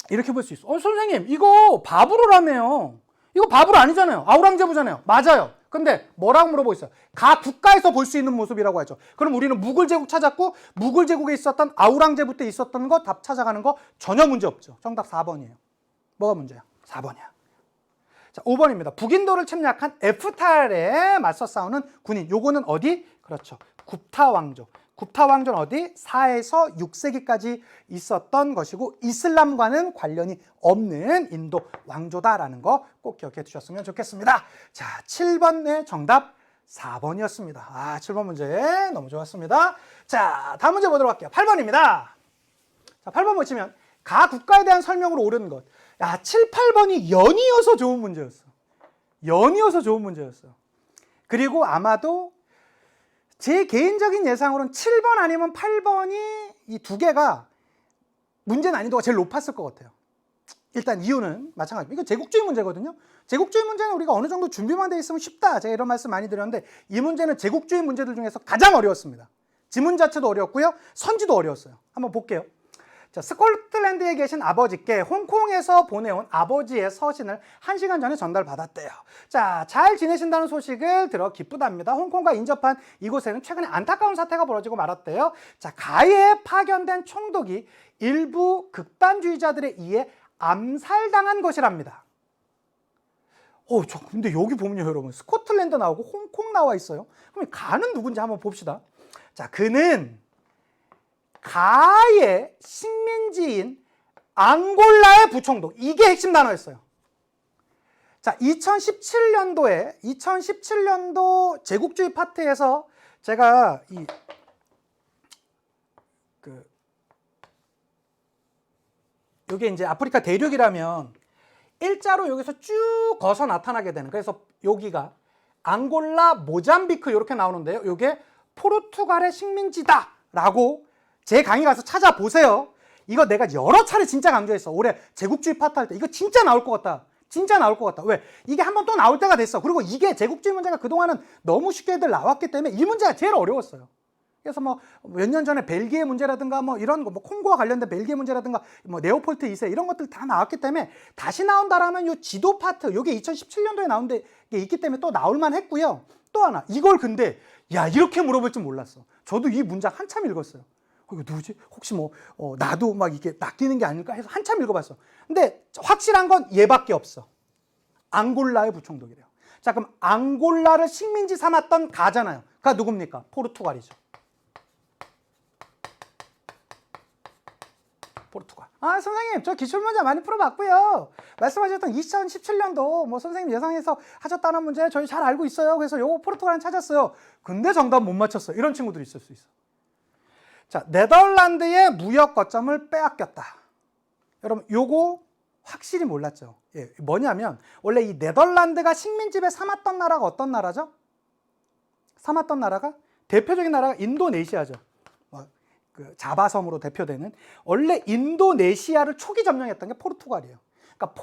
이렇게 볼 수 있어. 선생님, 이거 바브르라며요. 이거 바브르 아니잖아요. 아우랑제부잖아요. 맞아요. 근데 뭐라고 물어보고 있어요? 각 국가에서 볼 수 있는 모습이라고 하죠. 그럼 우리는 무굴 제국 찾았고 무굴 제국에 있었던 아우랑제부 때 있었던 거 답 찾아가는 거 전혀 문제 없죠. 정답 4번이에요. 뭐가 문제야? 4번이야. 자, 5번입니다. 북인도를 침략한 에프탈에 맞서 싸우는 군인. 요거는 어디? 그렇죠. 굽타 왕조. 굽타 왕조는 어디? 4에서 6세기까지 있었던 것이고 이슬람과는 관련이 없는 인도 왕조다라는 거 꼭 기억해 두셨으면 좋겠습니다. 자, 7번의 정답 4번이었습니다. 7번 문제 너무 좋았습니다. 자, 다음 문제 보도록 할게요. 8번입니다. 자, 8번 보시면 가 국가에 대한 설명으로 옳은 것. 7, 8번이 연이어서 좋은 문제였어. 그리고 아마도 제 개인적인 예상으로는 7번 아니면 8번이 이 두 개가 문제 난이도가 제일 높았을 것 같아요. 일단 이유는 마찬가지입니다. 이거 제국주의 문제거든요. 제국주의 문제는 우리가 어느 정도 준비만 돼 있으면 쉽다. 제가 이런 말씀 많이 드렸는데 이 문제는 제국주의 문제들 중에서 가장 어려웠습니다. 지문 자체도 어려웠고요. 선지도 어려웠어요. 한번 볼게요. 자, 스코틀랜드에 계신 아버지께 홍콩에서 보내온 아버지의 서신을 1시간 전에 전달받았대요. 자, 잘 지내신다는 소식을 들어 기쁘답니다. 홍콩과 인접한 이곳에는 최근에 안타까운 사태가 벌어지고 말았대요. 자, 가에 파견된 총독이 일부 극단주의자들에 의해 암살당한 것이랍니다. 근데 여기 보면요, 여러분. 스코틀랜드 나오고 홍콩 나와 있어요. 그럼 가는 누군지 한번 봅시다. 자, 그는 가의 식민지인 앙골라의 부총독. 이게 핵심 단어였어요. 자, 2017년도 제국주의 파트에서 제가 이게 이제 아프리카 대륙이라면 일자로 여기서 쭉 거서 나타나게 되는. 그래서 여기가 앙골라, 모잠비크 이렇게 나오는데요. 이게 포르투갈의 식민지다라고 제 강의 가서 찾아보세요. 이거 내가 여러 차례 진짜 강조했어. 올해 제국주의 파트 할 때 이거 진짜 나올 것 같다. 왜? 이게 한번 또 나올 때가 됐어. 그리고 이게 제국주의 문제가 그동안은 너무 쉽게들 나왔기 때문에 이 문제가 제일 어려웠어요. 그래서 몇 년 전에 벨기에 문제라든가 이런 거, 콩고와 관련된 벨기에 문제라든가 네오폴트 2세 이런 것들 다 나왔기 때문에 다시 나온다라면 요 지도 파트, 요게 2017년도에 나온 게 있기 때문에 또 나올만 했고요. 또 하나, 이걸 근데 이렇게 물어볼 줄 몰랐어. 저도 이 문장 한참 읽었어요. 이거 누구지? 혹시 나도 이게 낚이는 게 아닐까 해서 한참 읽어봤어. 근데 확실한 건 얘밖에 없어. 앙골라의 부총독이래요. 자, 그럼 앙골라를 식민지 삼았던 가잖아요. 그가 누굽니까? 포르투갈이죠. 포르투갈. 선생님, 저 기출문제 많이 풀어봤고요. 말씀하셨던 2017년도 뭐 선생님 예상해서 하셨다는 문제 저희 잘 알고 있어요. 그래서 요거 포르투갈은 찾았어요. 근데 정답 못 맞췄어요. 이런 친구들이 있을 수 있어. 자, 네덜란드의 무역 거점을 빼앗겼다. 여러분, 요거 확실히 몰랐죠. 예, 뭐냐면 원래 이 네덜란드가 식민지배 삼았던 나라가 어떤 나라죠? 삼았던 나라가 대표적인 나라가 인도네시아죠. 그 자바섬으로 대표되는 원래 인도네시아를 초기 점령했던 게 포르투갈이에요. 그러니까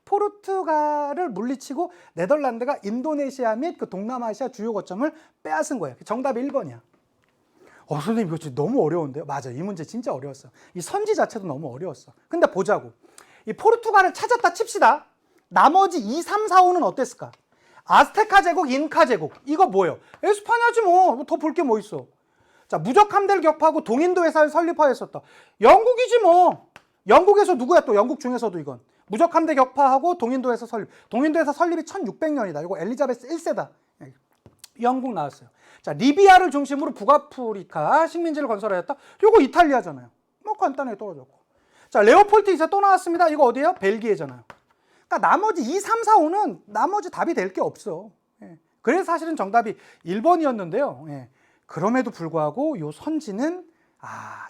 포르투갈을 물리치고 네덜란드가 인도네시아 및 그 동남아시아 주요 거점을 빼앗은 거예요. 정답이 1번이야. 선생님 이거 진짜 너무 어려운데요? 맞아, 이 문제 진짜 어려웠어. 이 선지 자체도 너무 어려웠어. 근데 보자고. 이 포르투갈을 찾았다 칩시다. 나머지 2, 3, 4, 5는 어땠을까? 아스테카 제국, 인카 제국. 이거 뭐예요? 에스파냐지 뭐. 더 볼 게 뭐 있어. 자, 무적 함대를 격파하고 동인도 회사를 설립하였었다. 영국이지 뭐. 영국에서 누구야 또? 영국 중에서도 이건. 무적 함대 격파하고 동인도 회사 설립. 동인도 회사 설립이 1600년이다. 이거 엘리자베스 1세다. 영국 나왔어요. 자, 리비아를 중심으로 북아프리카 식민지를 건설하였다. 이거 이탈리아잖아요. 뭐 간단하게 떨어졌고. 자, 레오폴드 2세 또 나왔습니다. 이거 어디예요? 벨기에잖아요. 그러니까 나머지 2, 3, 4, 5는 나머지 답이 될 게 없어. 예. 그래서 사실은 정답이 1번이었는데요. 예. 그럼에도 불구하고 요 선지는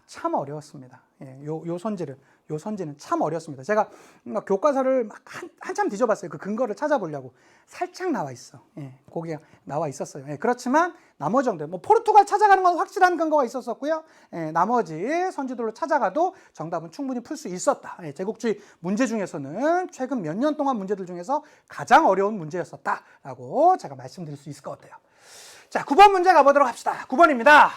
참 어려웠습니다. 예. 요 선지는 참 어려웠습니다. 제가 교과서를 막 한참 뒤져봤어요. 그 근거를 찾아보려고. 살짝 나와 있어. 예. 거기가 나와 있었어요. 예. 그렇지만 나머지 정도, 뭐 포르투갈 찾아가는 건 확실한 근거가 있었었고요. 예. 나머지 선지들로 찾아가도 정답은 충분히 풀 수 있었다. 예. 제국주의 문제 중에서는 최근 몇 년 동안 문제들 중에서 가장 어려운 문제였었다라고 제가 말씀드릴 수 있을 것 같아요. 자, 9번 문제 가보도록 합시다. 9번입니다.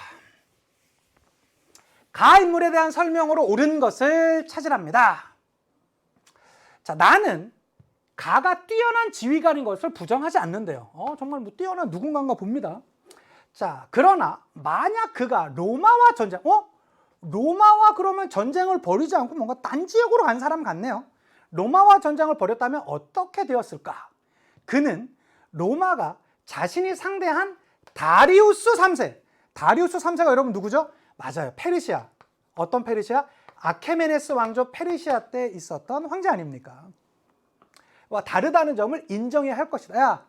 가 인물에 대한 설명으로 옳은 것을 찾으랍니다. 자, 나는 가가 뛰어난 지휘관인 것을 부정하지 않는데요. 정말 뭐 뛰어난 누군가인가 봅니다. 자, 그러나 만약 그가 로마와 전쟁, 로마와 그러면 전쟁을 벌이지 않고 뭔가 딴 지역으로 간 사람 같네요. 로마와 전쟁을 벌였다면 어떻게 되었을까? 그는 로마가 자신이 상대한 다리우스 3세. 다리우스 3세가 여러분 누구죠? 맞아요. 페르시아. 어떤 페르시아? 아케메네스 왕조 페르시아 때 있었던 황제 아닙니까? 와, 다르다는 점을 인정해야 할 것이다. 야,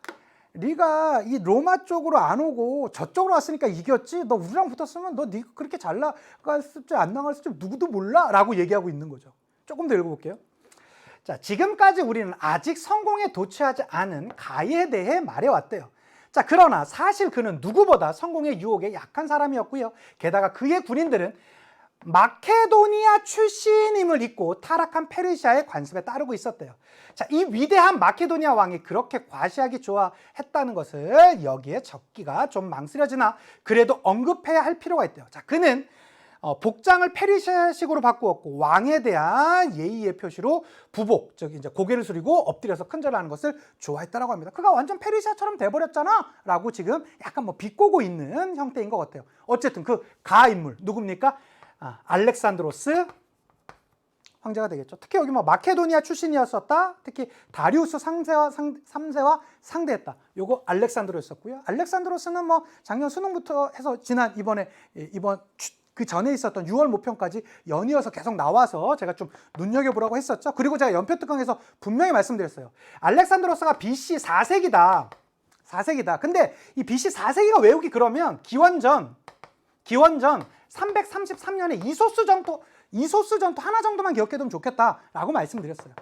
네가 이 로마 쪽으로 안 오고 저쪽으로 왔으니까 이겼지. 너 우리랑 붙었으면 너 네가 그렇게 잘 나갔을지 안 나갔을지 누구도 몰라 라고 얘기하고 있는 거죠. 조금 더 읽어볼게요. 자, 지금까지 우리는 아직 성공에 도취하지 않은 가에 대해 말해왔대요. 자, 그러나 사실 그는 누구보다 성공의 유혹에 약한 사람이었고요. 게다가 그의 군인들은 마케도니아 출신임을 잊고 타락한 페르시아의 관습에 따르고 있었대요. 자, 이 위대한 마케도니아 왕이 그렇게 과시하기 좋아했다는 것을 여기에 적기가 좀 망설여지나 그래도 언급해야 할 필요가 있대요. 자, 그는 복장을 페르시아식으로 바꾸었고 왕에 대한 예의의 표시로 부복, 즉 이제 고개를 숙이고 엎드려서 큰절하는 것을 좋아했다라고 합니다. 그가 완전 페르시아처럼 돼버렸잖아라고 지금 약간 뭐 비꼬고 있는 형태인 것 같아요. 어쨌든 그 가 인물 누굽니까? 알렉산드로스 황제가 되겠죠. 특히 여기 뭐 마케도니아 출신이었었다. 특히 다리우스 3세와 상대했다. 요거 알렉산드로스였고요. 알렉산드로스는 뭐 작년 수능부터 해서 지난 이번 그 전에 있었던 6월 모평까지 연이어서 계속 나와서 제가 좀 눈여겨보라고 했었죠. 그리고 제가 연표특강에서 분명히 말씀드렸어요. 알렉산드로스가 BC 4세기다. 4세기다. 근데 이 BC 4세기가 외우기 그러면 기원전 333년에 이소스 전투 하나 정도만 기억해두면 좋겠다라고 말씀드렸어요.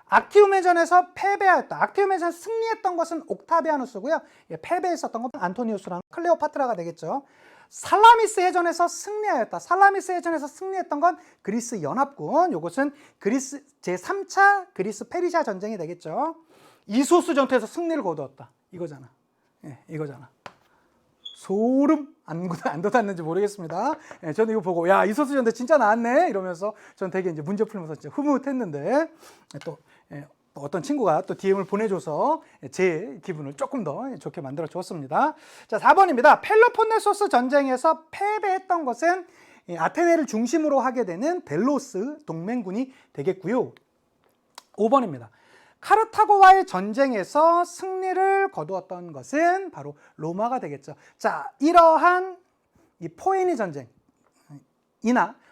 악티움의 전에서 패배하였다. 악티움의 전에서 승리했던 것은 옥타비아누스고요. 패배했었던 건 안토니우스랑 클레오파트라가 되겠죠. 살라미스 해전에서 승리하였다. 살라미스 해전에서 승리했던 건 그리스 연합군. 이것은 그리스 제3차 그리스 페르시아 전쟁이 되겠죠. 이소스 전투에서 승리를 거두었다. 이거잖아. 예, 이거잖아. 소름 안 돋았는지 모르겠습니다. 예, 저는 이거 보고 야, 이소스 전투 진짜 나왔네 이러면서 저는 되게 이제 문제 풀면서 진짜 흐뭇했는데 또 어떤 친구가 또 DM을 보내줘서 제 기분을 조금 더 좋게 만들어 주었습니다. 자, 4번입니다. 펠로폰네소스 전쟁에서 패배했던 것은 아테네를 중심으로 하게 되는 델로스 동맹군이 되겠고요. 5번입니다. 카르타고와의 전쟁에서 승리를 거두었던 것은 바로 로마가 되겠죠. 자, 이러한 이 포에니 전쟁이나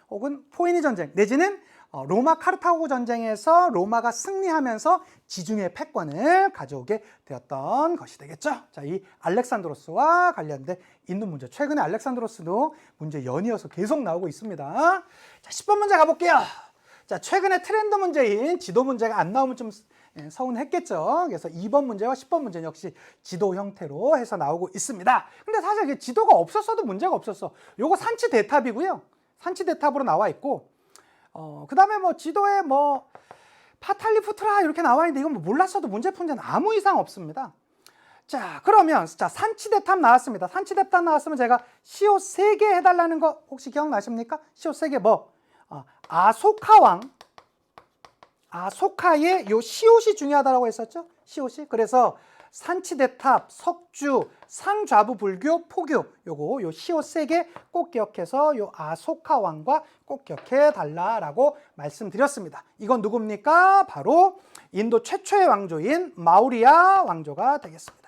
혹은 포에니 전쟁 내지는 로마 카르타고 전쟁에서 로마가 승리하면서 지중해 패권을 가져오게 되었던 것이 되겠죠. 자, 이 알렉산드로스와 관련된 있는 문제. 최근에 알렉산드로스도 문제 연이어서 계속 나오고 있습니다. 자, 10번 문제 가볼게요. 자, 최근에 트렌드 문제인 지도 문제가 안 나오면 좀 서운했겠죠. 그래서 2번 문제와 10번 문제는 역시 지도 형태로 해서 나오고 있습니다. 근데 사실 이게 지도가 없었어도 문제가 없었어. 요거 산치 대탑이고요. 산치 대탑으로 나와 있고, 그 다음에 뭐 지도에 뭐 파탈리푸트라 이렇게 나와 있는데 이건 뭐 몰랐어도 문제 푼제는 아무 이상 없습니다. 자, 그러면 자, 산치 대탑 나왔습니다. 산치 대탑 나왔으면 제가 시옷 3개 해달라는 거 혹시 기억나십니까? 시옷 3개 뭐? 아소카의 요 시옷이 중요하다고 했었죠? 시옷이. 그래서 산치대탑, 석주, 상좌부 불교, 포교 요거 요 시옷 3개 꼭 기억해서 요 아소카 왕과 꼭 기억해 달라라고 말씀드렸습니다. 이건 누굽니까? 바로 인도 최초의 왕조인 마우리아 왕조가 되겠습니다.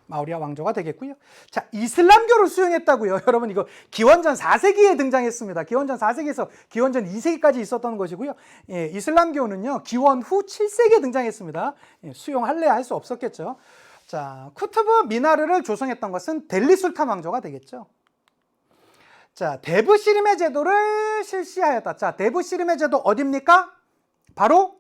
마우리아 왕조가 되겠고요. 자, 이슬람교를 수용했다고요. 여러분 이거 기원전 4세기에 등장했습니다. 기원전 4세기에서 기원전 2세기까지 있었던 것이고요. 예, 이슬람교는요. 기원 후 7세기에 등장했습니다. 예, 수용할래야 할 수 없었겠죠. 자, 쿠투브 미나르를 조성했던 것은 델리 술탄 왕조가 되겠죠. 자, 데브시림의 제도를 실시하였다. 자, 데브시림의 제도 어디입니까? 바로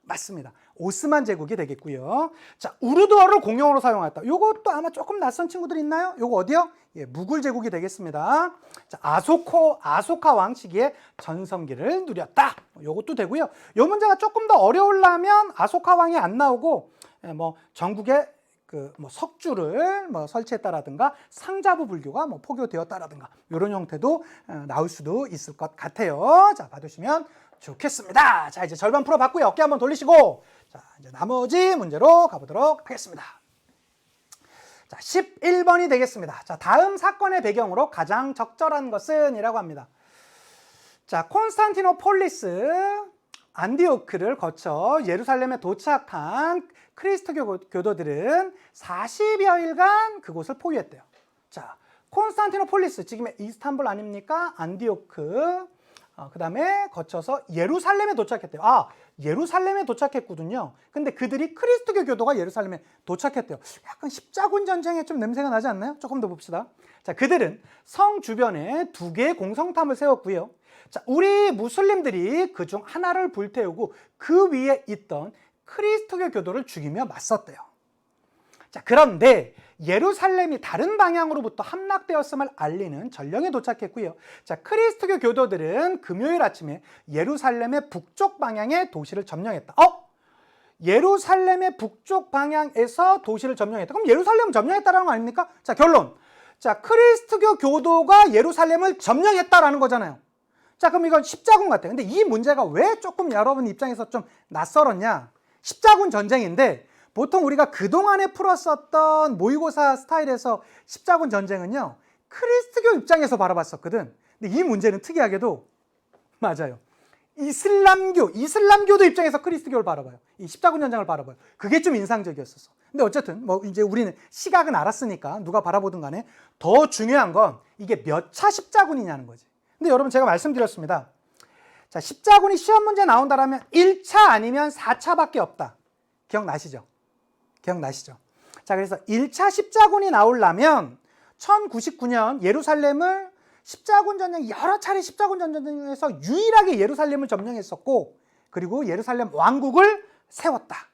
맞습니다. 오스만 제국이 되겠고요. 자, 우르두어를 공용어로 사용했다. 요것도 아마 조금 낯선 친구들 있나요? 요거 어디요? 예, 무굴 제국이 되겠습니다. 자, 아소카 왕 시기에 전성기를 누렸다. 요것도 되고요. 요 문제가 조금 더 어려우려면 아소카 왕이 안 나오고 뭐 전국에 뭐 석주를 뭐 설치했다라든가 상자부 불교가 뭐 포교되었다라든가 이런 형태도 나올 수도 있을 것 같아요. 자, 봐주시면 좋겠습니다. 자, 이제 절반 풀어봤고요. 어깨 한번 돌리시고 자, 이제 나머지 문제로 가보도록 하겠습니다. 자, 11번이 되겠습니다. 자, 다음 사건의 배경으로 가장 적절한 것은 이라고 합니다. 자, 콘스탄티노폴리스 안디오크를 거쳐 예루살렘에 도착한 크리스토교 교도들은 40여일간 그곳을 포위했대요. 자, 콘스탄티노폴리스, 지금의 이스탄불 아닙니까? 안디오크, 그 다음에 거쳐서 예루살렘에 도착했대요. 아, 예루살렘에 도착했거든요. 근데 그들이 크리스토교 교도가 예루살렘에 도착했대요. 약간 십자군 전쟁에 좀 냄새가 나지 않나요? 조금 더 봅시다. 자, 그들은 성 주변에 2개의 공성탑을 세웠고요. 자, 우리 무슬림들이 그중 하나를 불태우고 그 위에 있던 크리스토교 교도를 죽이며 맞섰대요. 자, 그런데 예루살렘이 다른 방향으로부터 함락되었음을 알리는 전령에 도착했고요. 자, 크리스토교 교도들은 금요일 아침에 예루살렘의 북쪽 방향의 도시를 점령했다. 예루살렘의 북쪽 방향에서 도시를 점령했다. 그럼 예루살렘을 점령했다라는 거 아닙니까? 자, 결론. 자, 크리스토교 교도가 예루살렘을 점령했다라는 거잖아요. 자, 그럼 이건 십자군 같아요. 근데 이 문제가 왜 조금 여러분 입장에서 좀 낯설었냐? 십자군 전쟁인데 보통 우리가 그동안에 풀었었던 모의고사 스타일에서 십자군 전쟁은요, 크리스토교 입장에서 바라봤었거든. 근데 이 문제는 특이하게도 맞아요. 이슬람교도 입장에서 크리스토교를 바라봐요. 이 십자군 전쟁을 바라봐요. 그게 좀 인상적이었었어. 근데 어쨌든 뭐 이제 우리는 시각은 알았으니까 누가 바라보든 간에 더 중요한 건 이게 몇 차 십자군이냐는 거지. 근데 여러분 제가 말씀드렸습니다. 자, 십자군이 시험 문제 나온다라면 1차 아니면 4차밖에 없다. 기억나시죠? 자, 그래서 1차 십자군이 나오려면 1099년 예루살렘을 십자군 전쟁, 여러 차례 십자군 전쟁에서 유일하게 예루살렘을 점령했었고, 그리고 예루살렘 왕국을 세웠다.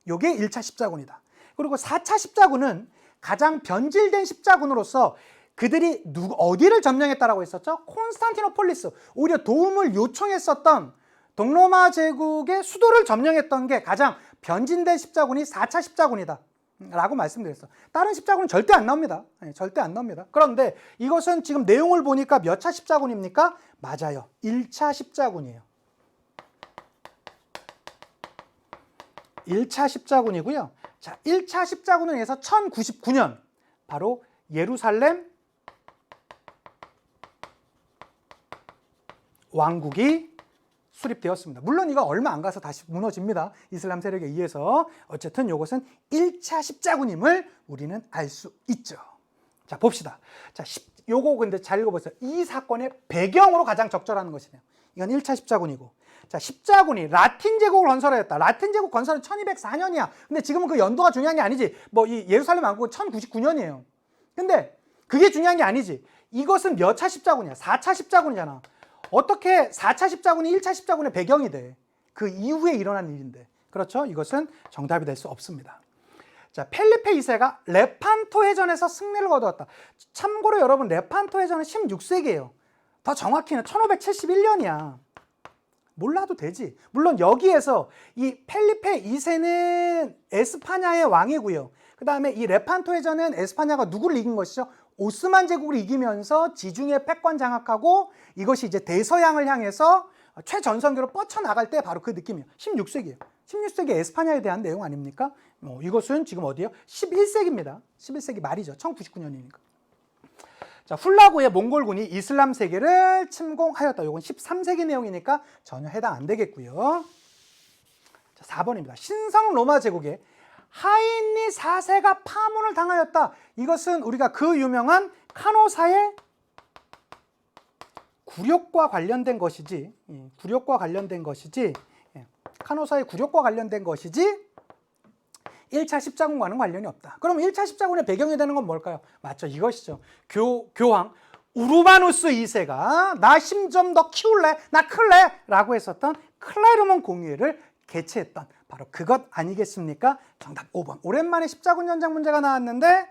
요게 1차 십자군이다. 그리고 4차 십자군은 가장 변질된 십자군으로서 그들이 어디를 점령했다라고 했었죠? 콘스탄티노폴리스, 오히려 도움을 요청했었던 동로마 제국의 수도를 점령했던 게 가장 변진된 십자군이 4차 십자군이다 라고 말씀드렸어요. 다른 십자군은 절대 안 나옵니다. 절대 안 나옵니다. 그런데 이것은 지금 내용을 보니까 몇 차 십자군입니까? 맞아요. 1차 십자군이에요. 1차 십자군이고요. 자, 1차 십자군을 해서 1099년 바로 예루살렘 왕국이 수립되었습니다. 물론 이거 얼마 안 가서 다시 무너집니다. 이슬람 세력에 의해서. 어쨌든 이것은 1차 십자군임을 우리는 알 수 있죠. 자, 봅시다. 자, 요거 근데 잘 읽어보세요. 이 사건의 배경으로 가장 적절한 것이네요. 이건 1차 십자군이고. 자, 십자군이 라틴 제국을 건설하였다. 라틴 제국 건설은 1204년이야. 근데 지금은 그 연도가 중요한 게 아니지. 뭐 이 예루살렘 왕국은 1099년이에요. 근데 그게 중요한 게 아니지. 이것은 몇 차 십자군이야? 4차 십자군이잖아. 어떻게 4차 십자군이 1차 십자군의 배경이 돼? 그 이후에 일어난 일인데. 그렇죠? 이것은 정답이 될 수 없습니다. 자, 펠리페 2세가 레판토 해전에서 승리를 거두었다. 참고로 여러분, 레판토 해전은 16세기예요. 더 정확히는 1571년이야. 몰라도 되지. 물론 여기에서 이 펠리페 2세는 에스파냐의 왕이고요. 그 다음에 이 레판토 해전은 에스파냐가 누구를 이긴 것이죠? 오스만 제국을 이기면서 지중해 패권 장악하고 이것이 이제 대서양을 향해서 최전성기로 뻗쳐나갈 때 바로 그 느낌이에요. 16세기예요. 16세기 에스파냐에 대한 내용 아닙니까? 이것은 지금 어디예요? 11세기입니다. 11세기 말이죠. 1099년이니까. 자, 훌라구의 몽골군이 이슬람 세계를 침공하였다. 이건 13세기 내용이니까 전혀 해당 안 되겠고요. 자, 4번입니다. 신성 로마 제국의 하인리 4세가 파문을 당하였다. 이것은 우리가 그 유명한 카노사의 굴욕과 관련된 것이지, 굴욕과 관련된 것이지, 카노사의 굴욕과 관련된 것이지 1차 십자군과는 관련이 없다. 그럼 1차 십자군의 배경이 되는 건 뭘까요? 맞죠, 이것이죠. 교황 우르바누스 2세가 나 힘 좀 더 키울래? 나 클래? 라고 했었던 클레르몬 공의회를 개최했던 바로 그것 아니겠습니까? 정답 5번. 오랜만에 십자군 연장 문제가 나왔는데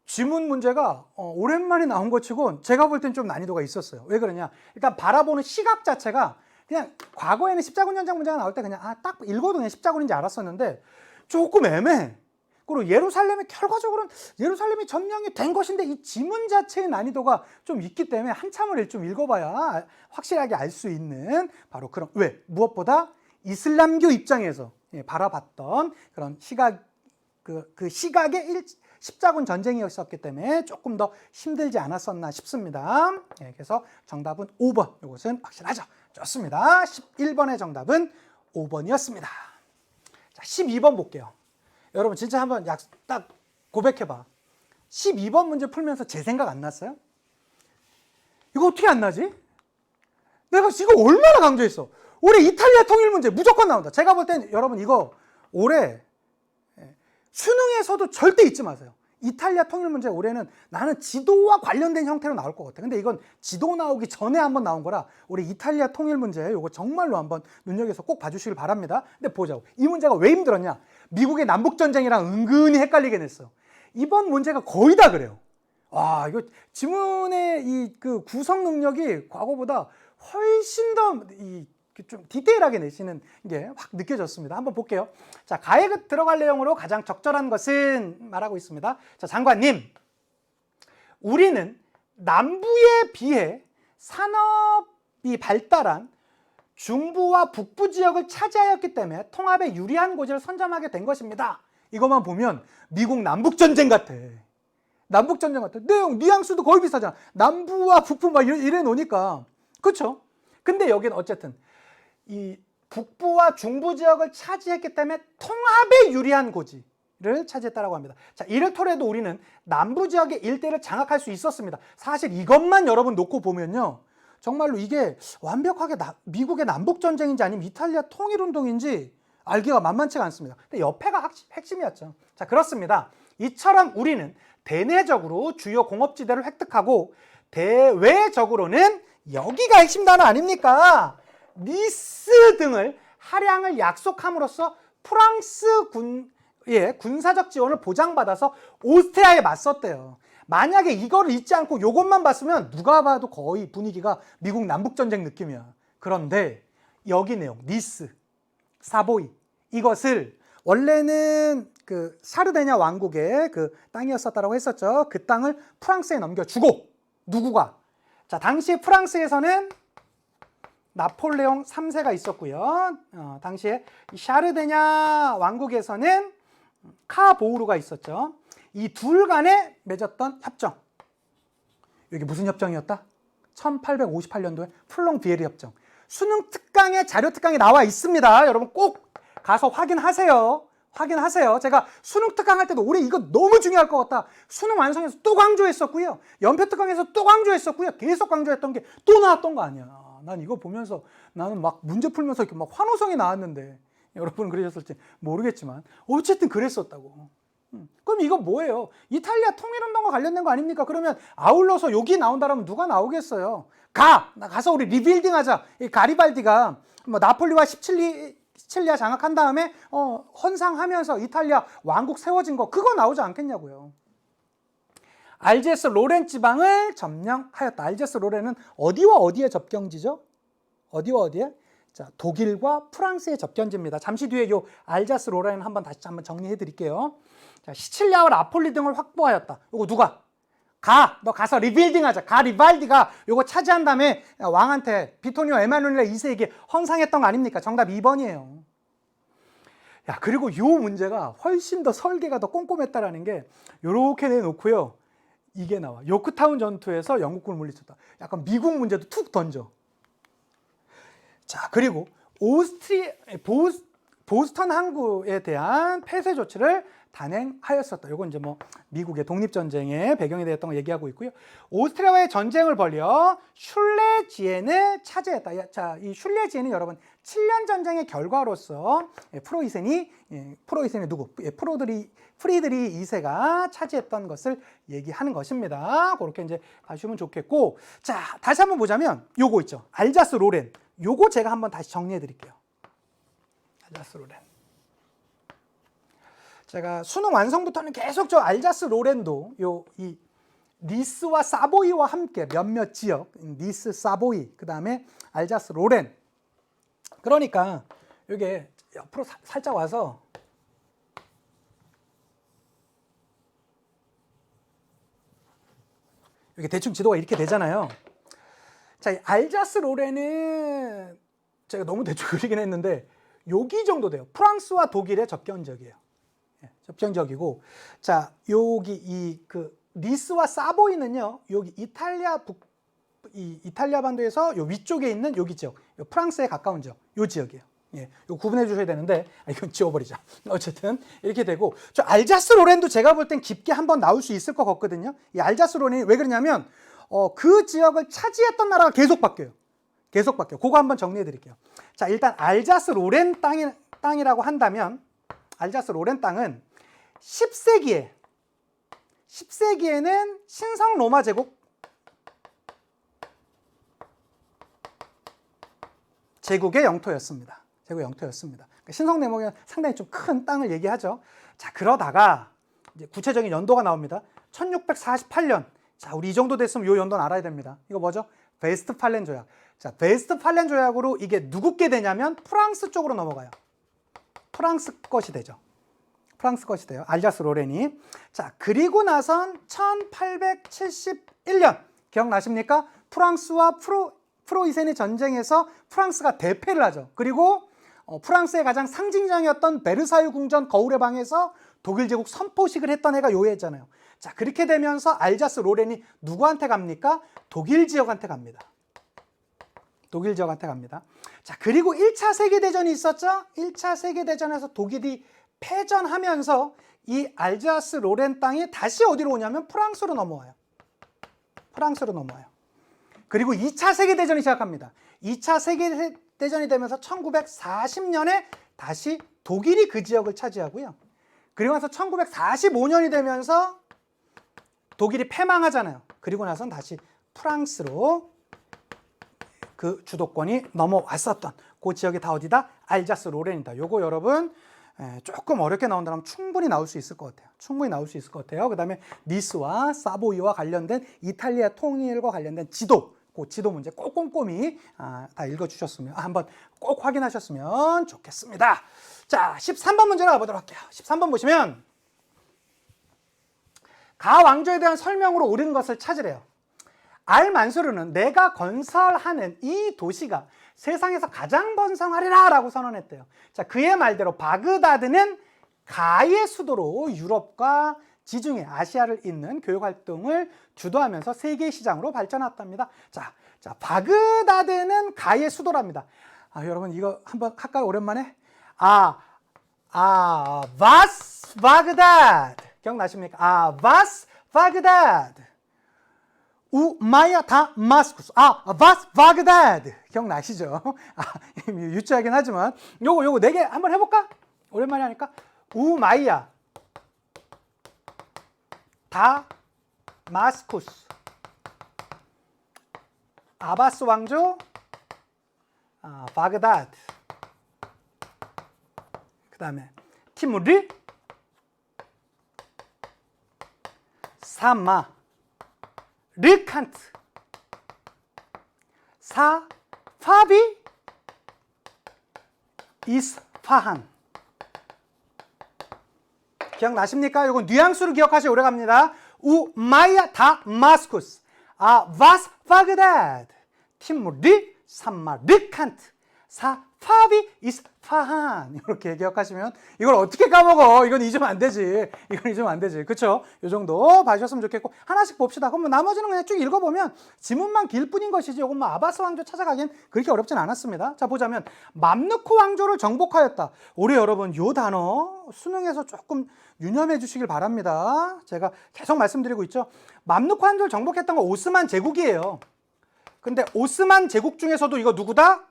지문 문제가 오랜만에 나온 것 치곤 제가 볼 땐 좀 난이도가 있었어요. 왜 그러냐? 일단 바라보는 시각 자체가 그냥 과거에는 십자군 연장 문제가 나올 때 그냥 딱 읽어도 그냥 십자군인지 알았었는데 조금 애매해. 그리고 예루살렘이 결과적으로는 예루살렘이 점령이 된 것인데 이 지문 자체의 난이도가 좀 있기 때문에 한참을 좀 읽어봐야 확실하게 알 수 있는 바로 그런, 왜? 무엇보다 이슬람교 입장에서 바라봤던 그런 시각, 그 시각의 십자군 전쟁이었기 때문에 조금 더 힘들지 않았었나 싶습니다. 그래서 정답은 5번. 이것은 확실하죠. 좋습니다. 11번의 정답은 5번이었습니다. 자, 12번 볼게요. 여러분 진짜 한번 딱 고백해봐. 12번 문제 풀면서 제 생각 안 났어요? 이거 어떻게 안 나지? 내가 이거 얼마나 강조했어. 올해 이탈리아 통일 문제 무조건 나온다. 제가 볼 땐 여러분 이거 올해 수능에서도 절대 잊지 마세요. 이탈리아 통일 문제 올해는 나는 지도와 관련된 형태로 나올 것 같아. 근데 이건 지도 나오기 전에 한번 나온 거라 올해 이탈리아 통일 문제 이거 정말로 한번 눈여겨서 꼭 봐주시길 바랍니다. 근데 보자고. 이 문제가 왜 힘들었냐? 미국의 남북전쟁이랑 은근히 헷갈리게 냈어. 이번 문제가 거의 다 그래요. 와, 이거 지문의 그 구성 능력이 과거보다 훨씬 더 좀 디테일하게 내시는 게 확 느껴졌습니다. 한번 볼게요. 자, 가에 들어갈 내용으로 가장 적절한 것은 말하고 있습니다. 자, 장관님, 우리는 남부에 비해 산업이 발달한 중부와 북부 지역을 차지하였기 때문에 통합에 유리한 고지를 선점하게 된 것입니다. 이것만 보면 미국 남북전쟁 같아. 남북전쟁 같아. 내용, 뉘앙스도 거의 비슷하잖아. 남부와 북부 막 이래 놓으니까. 그렇죠? 근데 여기는 어쨌든 이 북부와 중부 지역을 차지했기 때문에 통합에 유리한 고지를 차지했다고 합니다. 자, 이를 토대로 우리는 남부 지역의 일대를 장악할 수 있었습니다. 사실 이것만 여러분 놓고 보면요, 정말로 이게 완벽하게 미국의 남북전쟁인지 아니면 이탈리아 통일운동인지 알기가 만만치가 않습니다. 근데 옆에가 핵심이었죠. 자, 그렇습니다. 이처럼 우리는 대내적으로 주요 공업지대를 획득하고 대외적으로는 여기가 핵심 단어 아닙니까? 니스 등을 할양을 약속함으로써 프랑스 군사적 지원을 보장받아서 오스트리아에 맞섰대요. 만약에 이거를 잊지 않고 이것만 봤으면 누가 봐도 거의 분위기가 미국 남북전쟁 느낌이야. 그런데 여기 내용, 니스, 사보이, 이것을 원래는 그 샤르데냐 왕국의 그 땅이었었다고 했었죠. 그 땅을 프랑스에 넘겨주고, 누구가? 자, 당시 프랑스에서는 나폴레옹 3세가 있었고요. 당시에 샤르데냐 왕국에서는 카보우르가 있었죠. 이 둘 간에 맺었던 협정. 이게 무슨 협정이었다? 1858년도에 플롱비에르 협정. 수능 특강에 자료 특강에 나와 있습니다. 여러분 꼭 가서 확인하세요. 확인하세요. 제가 수능 특강 할 때도 올해 이거 너무 중요할 것 같다. 수능 완성에서 또 강조했었고요. 연표 특강에서 또 강조했었고요. 계속 강조했던 게 또 나왔던 거 아니야. 난 이거 보면서 나는 막 문제 풀면서 이렇게 막 환호성이 나왔는데 여러분 그러셨을지 모르겠지만 어쨌든 그랬었다고. 그럼 이거 뭐예요? 이탈리아 통일운동과 관련된 거 아닙니까? 그러면 아울러서 여기 나온다라면 누가 나오겠어요? 가서 우리 리빌딩하자. 이 가리발디가 뭐 나폴리와 시칠리아 장악한 다음에 헌상하면서 이탈리아 왕국 세워진 거 그거 나오지 않겠냐고요. 알제스 로렌 지방을 점령하였다. 알제스 로렌은 어디와 어디의 접경지죠? 어디와 어디에? 자, 독일과 프랑스의 접견지입니다. 잠시 뒤에 요 알자스 로렌 다시 한번 정리해 드릴게요. 자, 시칠리아와 나폴리 등을 확보하였다. 요거 누가? 너 가서 리빌딩하자. 가리발디가 요거 차지한 다음에 왕한테 비토니오 에마누엘레 2세에게 헌상했던 거 아닙니까? 정답 2번이에요. 야, 그리고 요 문제가 훨씬 더 설계가 더 꼼꼼했다라는 게 요렇게 내놓고요. 이게 나와. 요크타운 전투에서 영국군을 물리쳤다. 약간 미국 문제도 툭 던져. 자, 그리고 보스턴 항구에 대한 폐쇄 조치를 단행하였었다. 이건 이제 뭐 미국의 독립전쟁의 배경이 되었던 걸 얘기하고 있고요. 오스트리아와의 전쟁을 벌여 슐레지엔을 차지했다. 자, 이 슐레지엔은 여러분 7년 전쟁의 결과로서 프로이센이 누구? 프리드리 2세가 차지했던 것을 얘기하는 것입니다. 그렇게 이제 아시면 좋겠고, 자, 다시 한번 보자면 요거 있죠. 알자스 로렌. 요거 제가 한번 다시 정리해 드릴게요. 알자스 로렌. 제가 수능 완성부터는 계속 저 알자스 로렌도 이 니스와 사보이와 함께 몇몇 지역, 니스, 사보이, 그 다음에 알자스 로렌. 그러니까 이게 옆으로 살짝 와서 이게 대충 지도가 이렇게 되잖아요. 자, 이 알자스 로렌은 제가 너무 대충 그리긴 했는데 여기 정도 돼요. 프랑스와 독일의 접견 지역이에요. 접견 지역이고, 자, 여기 니스와 사보이는요, 여기 이탈리아 반도에서 요 위쪽에 있는 여기 지역, 요 프랑스에 가까운 지역, 요 지역이에요. 예, 요 구분해 주셔야 되는데, 이건 지워버리자. 어쨌든 이렇게 되고, 저 알자스 로렌도 제가 볼 땐 깊게 한번 나올 수 있을 것 같거든요. 이 알자스 로렌이 왜 그러냐면 그 지역을 차지했던 나라가 계속 바뀌어요. 계속 바뀌어요. 그거 한번 정리해 드릴게요. 자, 일단 알자스 로렌 땅이라고 한다면, 알자스 로렌 땅은 10세기에는 신성 로마 제국의 영토였습니다. 그러니까 신성 로마는 상당히 좀 큰 땅을 얘기하죠. 자, 그러다가 이제 구체적인 연도가 나옵니다. 1648년. 자, 우리 이 정도 됐으면 요 연도는 알아야 됩니다. 이거 뭐죠? 베스트팔렌 조약. 자, 베스트팔렌 조약으로 이게 누구께 되냐면 프랑스 쪽으로 넘어가요. 프랑스 것이 되죠. 프랑스 것이 돼요. 알자스 로렌이. 자, 그리고 나선 1871년 기억나십니까? 프랑스와 프로이센의 전쟁에서 프랑스가 대패를 하죠. 그리고 프랑스의 가장 상징장이었던 베르사유 궁전 거울의 방에서 독일 제국 선포식을 했던 해가 요 해잖아요. 자, 그렇게 되면서 알자스 로렌이 누구한테 갑니까? 독일 지역한테 갑니다. 독일 지역한테 갑니다. 자, 그리고 1차 세계대전이 있었죠? 1차 세계대전에서 독일이 패전하면서 이 알자스 로렌 땅이 다시 어디로 오냐면 프랑스로 넘어와요. 그리고 2차 세계대전이 시작합니다. 2차 세계대전이 되면서 1940년에 다시 독일이 그 지역을 차지하고요. 그리고 나서 1945년이 되면서 독일이 패망하잖아요. 그리고 나선 다시 프랑스로 그 주도권이 넘어왔었던 그 지역이 다 어디다? 알자스 로렌이다. 요거 여러분 조금 어렵게 나온다면 충분히 나올 수 있을 것 같아요. 그 다음에 니스와 사보이와 관련된 이탈리아 통일과 관련된 지도, 그 지도 문제 꼭 꼼꼼히 다 읽어주셨으면 한번 꼭 확인하셨으면 좋겠습니다. 자, 13번 문제로 가보도록 할게요. 13번 보시면 가 왕조에 대한 설명으로 옳은 것을 찾으래요. 알만수르는 내가 건설하는 이 도시가 세상에서 가장 번성하리라 라고 선언했대요. 자, 그의 말대로 바그다드는 가의 수도로 유럽과 지중해, 아시아를 잇는 교육활동을 주도하면서 세계 시장으로 발전했답니다. 자, 자, 바그다드는 가의 수도랍니다. 여러분 이거 한번 할까요? 오랜만에. 바스 바그다드. 기억나십니까? 바스 바그다드. 우마야 다마스쿠스. 바스 바그다드. 기억나시죠? 유치하긴 하지만 요거 4개 한번 해볼까? 오랜만에 하니까. 우마야 다마스쿠스. 아바스 왕조, 바그다드. 그 다음에 티무르, 사마, 르칸트, 사파비, 이스파한. 기억나십니까? 이건 뉘앙스로 기억하시면 오래갑니다. 우마야 다마스쿠스, 바스 바그다드, 티무르, 사마, 르칸트, 사파비, 이스파한. 이렇게 기억하시면 이걸 어떻게 까먹어? 이건 잊으면 안 되지. 이건 잊으면 안 되지. 그쵸? 이 정도 봐주셨으면 좋겠고 하나씩 봅시다. 그럼 나머지는 그냥 쭉 읽어보면 지문만 길 뿐인 것이지 이건 아바스 왕조 찾아가기엔 그렇게 어렵진 않았습니다. 자, 보자면 맘루크 왕조를 정복하였다. 우리 여러분 요 단어 수능에서 조금 유념해 주시길 바랍니다. 제가 계속 말씀드리고 있죠. 맘루크 왕조를 정복했던 건 오스만 제국이에요. 근데 오스만 제국 중에서도 이거 누구다?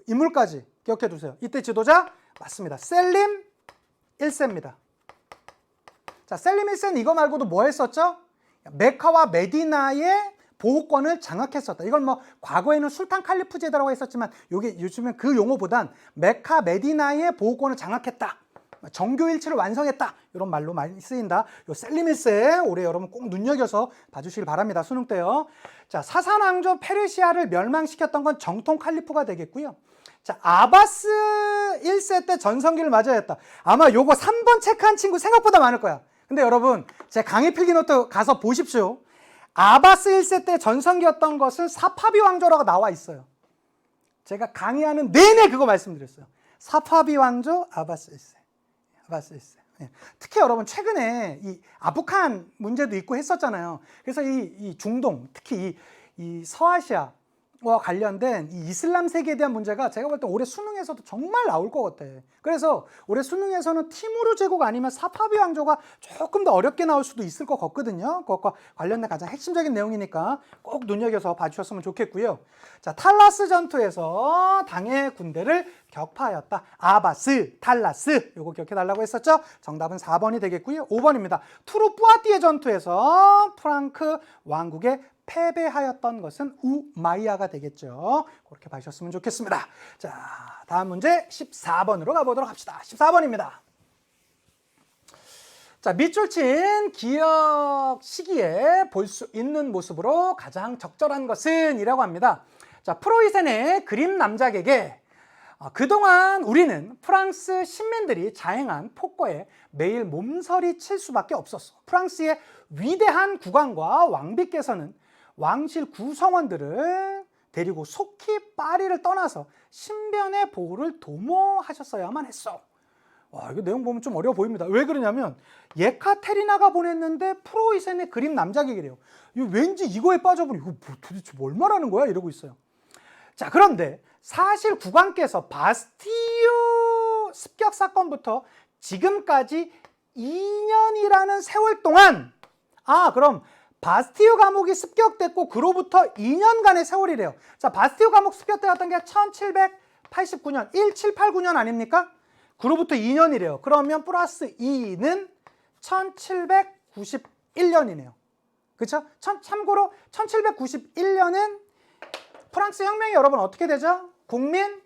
인물까지 기억해 두세요. 이때 지도자 맞습니다. 셀림 1세입니다. 자, 셀림 1세는 이거 말고도 뭐 했었죠? 메카와 메디나의 보호권을 장악했었다. 이걸 뭐 과거에는 술탄 칼리프 제도라고 했었지만 이게 요즘엔 그 용어보단 메카 메디나의 보호권을 장악했다. 정교 일치를 완성했다. 이런 말로 많이 쓰인다. 요 셀림 1세 올해 여러분 꼭 눈여겨서 봐주시길 바랍니다. 수능 때요. 자, 사산 왕조 페르시아를 멸망시켰던 건 정통 칼리프가 되겠고요. 자, 아바스 1세 때 전성기를 맞아야 했다. 아마 요거 3번 체크한 친구 생각보다 많을 거야. 근데 여러분 제 강의 필기노트 가서 보십시오. 아바스 1세 때 전성기였던 것은 사파비 왕조라고 나와 있어요. 제가 강의하는 내내 그거 말씀드렸어요. 사파비 왕조 아바스 1세. 아바스 1세. 특히 여러분 최근에 이 아프간 문제도 있고 했었잖아요. 그래서 이 중동, 특히 이 서아시아와 관련된 이 이슬람 세계에 대한 문제가 제가 볼 때 올해 수능에서도 정말 나올 것 같아. 그래서 올해 수능에서는 티무르 제국 아니면 사파비 왕조가 조금 더 어렵게 나올 수도 있을 것 같거든요. 그것과 관련된 가장 핵심적인 내용이니까 꼭 눈여겨서 봐주셨으면 좋겠고요. 자, 탈라스 전투에서 당의 군대를 격파하였다. 아바스, 탈라스 요거 기억해달라고 했었죠. 정답은 4번이 되겠고요. 5번입니다. 투르 뿌아티에 전투에서 프랑크 왕국의 패배하였던 것은 우마이야가 되겠죠. 그렇게 봐주셨으면 좋겠습니다. 자, 다음 문제 14번으로 가보도록 합시다. 14번입니다. 자, 밑줄 친 기억 시기에 볼 수 있는 모습으로 가장 적절한 것은 이라고 합니다. 자, 프로이센의 그림 남작에게 그동안 우리는 프랑스 신민들이 자행한 폭거에 매일 몸서리 칠 수밖에 없었어. 프랑스의 위대한 국왕과 왕비께서는 왕실 구성원들을 데리고 속히 파리를 떠나서 신변의 보호를 도모하셨어야만 했어. 와, 이거 내용 보면 좀 어려워 보입니다. 왜 그러냐면 예카테리나가 보냈는데 프로이센의 그림 남작이래요. 왠지 이거에 빠져버리고 이거 도대체 뭘 말하는 거야? 이러고 있어요. 자, 그런데 사실 국왕께서 바스티유 습격 사건부터 지금까지 2년이라는 세월 동안 그럼 바스티유 감옥이 습격됐고 그로부터 2년간의 세월이래요. 자, 바스티유 감옥 습격되었던 게 1789년, 1789년 아닙니까? 그로부터 2년이래요. 그러면 플러스 2는 1791년이네요. 그렇죠? 참고로 1791년은 프랑스 혁명이 여러분 어떻게 되죠? 국민의회가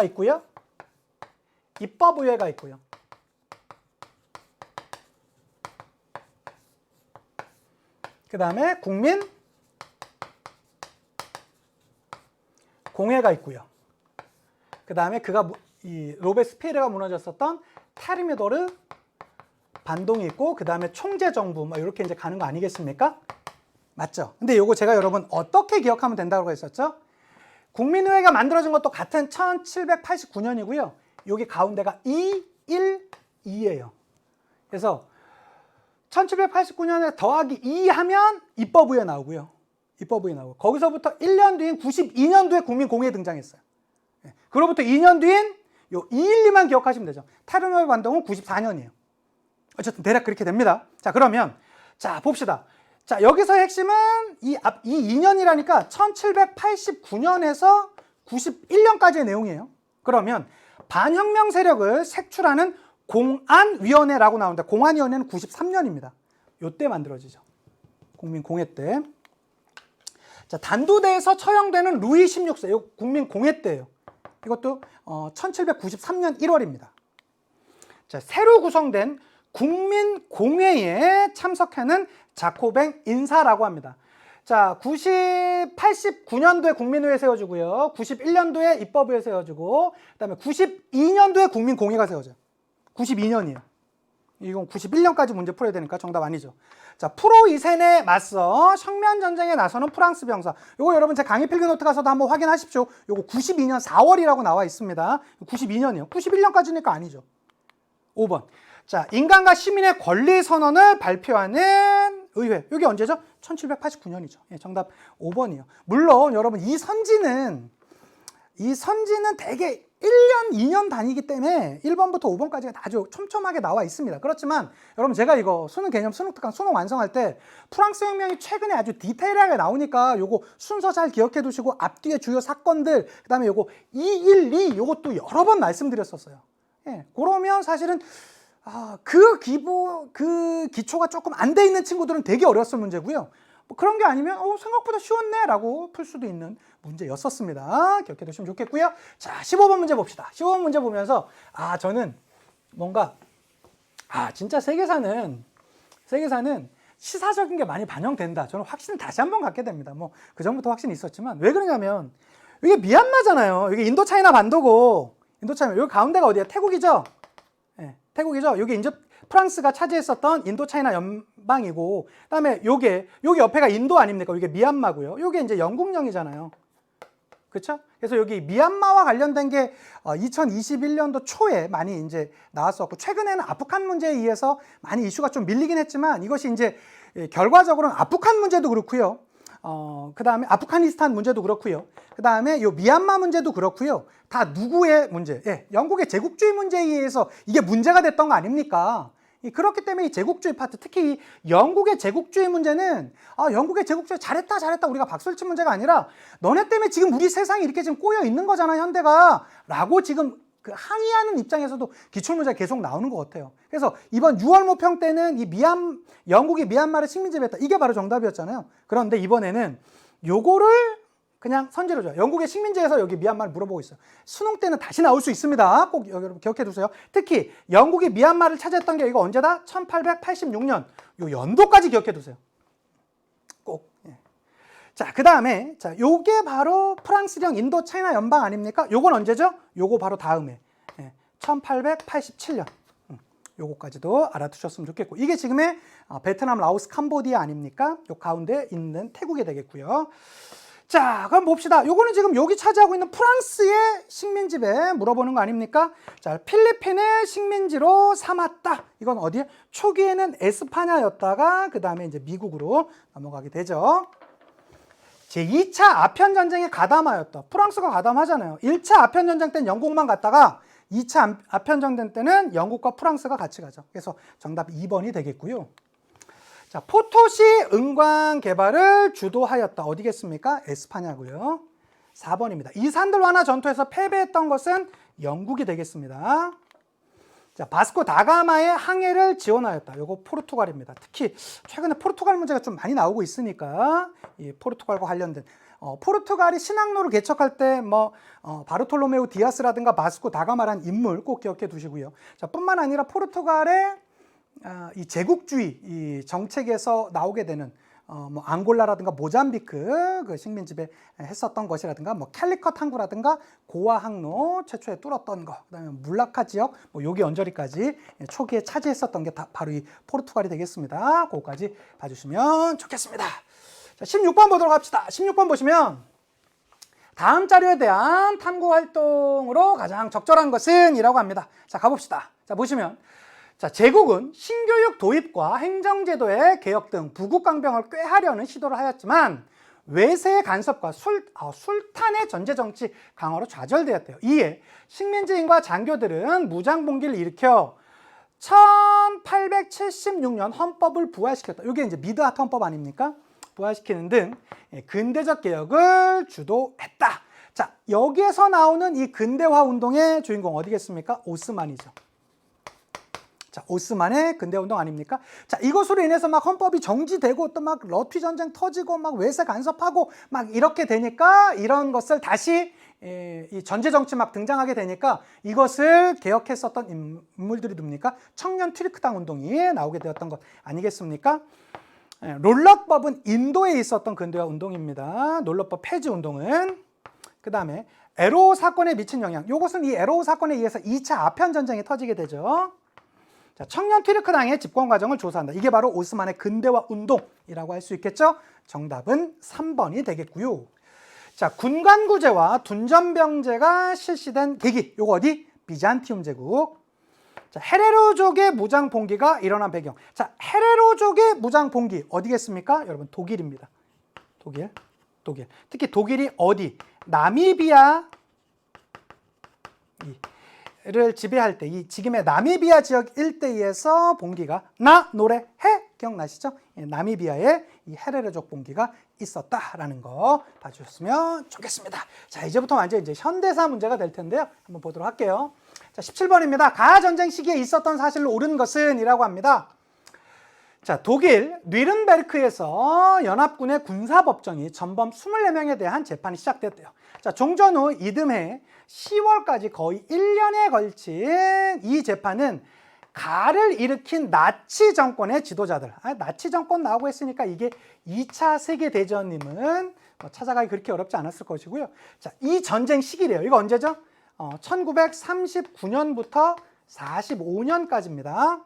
있고요. 입법의회가 있고요. 그 다음에 국민공회가 있고요. 그 다음에 이 로베스피에르가 무너졌었던 테르미도르 반동이 있고, 그 다음에 총재정부 이렇게 이제 가는 거 아니겠습니까? 맞죠? 근데 요거 제가 여러분 어떻게 기억하면 된다고 했었죠? 국민의회가 만들어진 것도 같은 1789년이고요. 여기 가운데가 212예요. 그래서 1789년에 더하기 2 하면 입법부에 나오고요. 입법부에 나오고 거기서부터 1년 뒤인 92년도에 국민공회에 등장했어요. 그로부터 2년 뒤인 요 212만 기억하시면 되죠. 타르노의 반동은 94년이에요. 어쨌든 대략 그렇게 됩니다. 자, 그러면 자, 봅시다. 자, 여기서 핵심은 이 2년이라니까 1789년에서 91년까지의 내용이에요. 그러면 반혁명 세력을 색출하는 공안위원회라고 나오는데 공안위원회는 93년입니다. 요때 만들어지죠. 국민공회 때. 자, 단두대에서 처형되는 루이 16세, 요 국민공회 때예요. 이것도 1793년 1월입니다. 자, 새로 구성된 국민공회에 참석하는 자코뱅 인사라고 합니다. 자, 89년도에 국민의회 세워지고요. 91년도에 입법부에 세워지고, 그 다음에 92년도에 국민공회가 세워져요. 92년이에요. 이건 91년까지 문제 풀어야 되니까 정답 아니죠. 자, 프로 이센에 맞서 혁명전쟁에 나서는 프랑스 병사. 요거 여러분 제 강의 필기 노트 가서도 한번 확인하십시오. 요거 92년 4월이라고 나와 있습니다. 92년이요. 91년까지니까 아니죠. 5번. 자, 인간과 시민의 권리 선언을 발표하는 의회. 이게 언제죠? 1789년이죠. 예, 정답 5번이요. 물론 여러분 이 선지는 대개 1년, 2년 단위이기 때문에 1번부터 5번까지가 아주 촘촘하게 나와 있습니다. 그렇지만 여러분 제가 이거 수능 개념, 수능 특강, 수능 완성할 때 프랑스 혁명이 최근에 아주 디테일하게 나오니까 요거 순서 잘 기억해 두시고 앞뒤에 주요 사건들, 그 다음에 요거 212 요것도 여러 번 말씀드렸었어요. 예, 그러면 사실은 그 기초가 조금 안 돼 있는 친구들은 되게 어려웠을 문제고요. 뭐 그런 게 아니면 생각보다 쉬웠네 라고 풀 수도 있는 문제였었습니다. 기억해 두시면 좋겠고요. 자, 15번 문제 봅시다. 15번 문제 보면서 저는 뭔가 진짜 세계사는 시사적인 게 많이 반영된다. 저는 확신을 다시 한번 갖게 됩니다. 뭐 그 전부터 확신이 있었지만 왜 그러냐면 이게 미얀마잖아요. 이게 인도차이나 반도고 인도차이나 여기 가운데가 어디야? 태국이죠. 네, 태국이죠. 여기 이제 프랑스가 차지했었던 인도차이나 연방이고, 그다음에 요게 옆에가 인도 아닙니까? 이게 미얀마고요. 요게 이제 영국령이잖아요. 그렇죠? 그래서 여기 미얀마와 관련된 게 2021년도 초에 많이 이제 나왔었고, 최근에는 아프간 문제에 의해서 많이 이슈가 좀 밀리긴 했지만 이것이 이제 결과적으로는 아프간 문제도 그렇고요. 그 다음에 아프가니스탄 문제도 그렇고요. 그 다음에 요 미얀마 문제도 그렇고요. 다 누구의 문제? 예, 영국의 제국주의 문제에 의해서 이게 문제가 됐던 거 아닙니까? 그렇기 때문에 이 제국주의 파트, 특히 이 영국의 제국주의 문제는 영국의 제국주의 잘했다 우리가 박수를 친 문제가 아니라 너네 때문에 지금 우리 세상이 이렇게 지금 꼬여 있는 거잖아 현대가 라고 지금 그 항의하는 입장에서도 기출문제가 계속 나오는 것 같아요. 그래서 이번 6월 모평 때는 영국이 미얀마를 식민지배했다. 이게 바로 정답이었잖아요. 그런데 이번에는 요거를 그냥 선지로 줘요. 영국의 식민지에서 여기 미얀마를 물어보고 있어요. 수능 때는 다시 나올 수 있습니다. 꼭 여러분 기억해 두세요. 특히 영국이 미얀마를 차지했던 게 이거 언제다? 1886년. 요 연도까지 기억해 두세요. 꼭. 예. 자, 그 다음에 요게 바로 프랑스령 인도 차이나 연방 아닙니까? 요건 언제죠? 요거 바로 다음에 1887년. 요거까지도 알아두셨으면 좋겠고, 이게 지금의 베트남, 라오스, 캄보디아 아닙니까? 요 가운데 있는 태국이 되겠고요. 자, 그럼 봅시다. 요거는 지금 여기 차지하고 있는 프랑스의 식민지배 물어보는 거 아닙니까? 자, 필리핀을 식민지로 삼았다. 이건 어디에? 초기에는 에스파냐였다가 그 다음에 이제 미국으로 넘어가게 되죠. 제2차 아편전쟁에 가담하였다. 프랑스가 가담하잖아요. 1차 아편전쟁 때는 영국만 갔다가 2차 아편전쟁 때는 영국과 프랑스가 같이 가죠. 그래서 정답 2번이 되겠고요. 자, 포토시 은광 개발을 주도하였다. 어디겠습니까? 에스파냐고요. 4번입니다. 이산들 완화 전투에서 패배했던 것은 영국이 되겠습니다. 자, 바스코 다가마의 항해를 지원하였다. 요거 포르투갈입니다. 특히 최근에 포르투갈 문제가 좀 많이 나오고 있으니까 이 포르투갈과 관련된 포르투갈이 신항로를 개척할 때 바르톨로메우 디아스라든가 바스코 다가마라는 인물 꼭 기억해 두시고요. 자, 뿐만 아니라 포르투갈의 이 제국주의 이 정책에서 나오게 되는 앙골라라든가 모잠비크 그 식민지배 했었던 것이라든가 캘리컷 항구라든가 고아 항로 최초에 뚫었던 거, 그다음에 물라카 지역 요기 언저리까지 초기에 차지했었던 게 다 바로 이 포르투갈이 되겠습니다. 그거까지 봐주시면 좋겠습니다. 자, 16번 보도록 합시다. 16번 보시면 다음 자료에 대한 탐구 활동으로 가장 적절한 것은 이라고 합니다. 자, 가봅시다. 자, 보시면 자, 제국은 신교육 도입과 행정제도의 개혁 등 부국강병을 꾀하려는 시도를 하였지만 외세의 간섭과 술탄의 전제정치 강화로 좌절되었대요. 이에 식민지인과 장교들은 무장봉기를 일으켜 1876년 헌법을 부활시켰다. 이게 이제 미드하트 헌법 아닙니까? 부활시키는 등 근대적 개혁을 주도했다. 자, 여기에서 나오는 이 근대화 운동의 주인공 어디겠습니까? 오스만이죠. 자, 오스만의 근대화 운동 아닙니까? 자, 이것으로 인해서 막 헌법이 정지되고 또 막 러튀 전쟁 터지고 막 외세 간섭하고 막 이렇게 되니까 이런 것을 다시 이 전제 정치 막 등장하게 되니까 이것을 개혁했었던 인물들이 누굽니까? 청년 튀르크당 운동이 나오게 되었던 것 아니겠습니까? 롤럭법은 인도에 있었던 근대화 운동입니다. 롤럭법 폐지 운동은. 그 다음에 에로우 사건에 미친 영향. 이것은 이 에로우 사건에 의해서 2차 아편 전쟁이 터지게 되죠. 자, 청년 튀르크당의 집권 과정을 조사한다. 이게 바로 오스만의 근대화 운동이라고 할 수 있겠죠? 정답은 3번이 되겠고요. 자, 군관구제와 둔전병제가 실시된 계기. 요거 어디? 비잔티움 제국. 자, 헤레로족의 무장 봉기가 일어난 배경. 자, 헤레로족의 무장 봉기 어디겠습니까? 여러분, 독일입니다. 독일. 특히 독일이 어디? 나미비아 를 지배할 때 이 지금의 나미비아 지역 일대에서 봉기가 노래 해 기억나시죠? 나미비아에 이 헤레로족 봉기가 있었다라는 거 봐주셨으면 좋겠습니다. 자, 이제부터 완전 이제 현대사 문제가 될 텐데요. 한번 보도록 할게요. 자, 17번입니다. 가하 전쟁 시기에 있었던 사실로 옳은 것은 이라고 합니다. 자, 독일 뉘른베르크에서 연합군의 군사법정이 전범 24명에 대한 재판이 시작됐대요. 자, 종전 후 이듬해 10월까지 거의 1년에 걸친 이 재판은 가를 일으킨 나치 정권의 지도자들, 나치 정권 나오고 했으니까 이게 2차 세계대전임은 찾아가기 그렇게 어렵지 않았을 것이고요. 자, 이 전쟁 시기래요. 이거 언제죠? 1939년부터 45년까지입니다.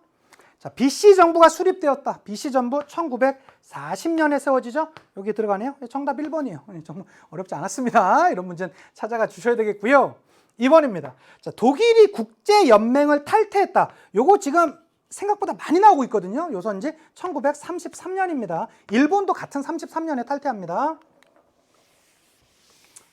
자, BC 정부가 수립되었다. BC 정부 1940년에 세워지죠. 여기 들어가네요. 정답 1번이에요. 정말 어렵지 않았습니다. 이런 문제는 찾아가 주셔야 되겠고요. 2번입니다. 자, 독일이 국제연맹을 탈퇴했다. 요거 지금 생각보다 많이 나오고 있거든요. 요 선지 1933년입니다. 일본도 같은 33년에 탈퇴합니다.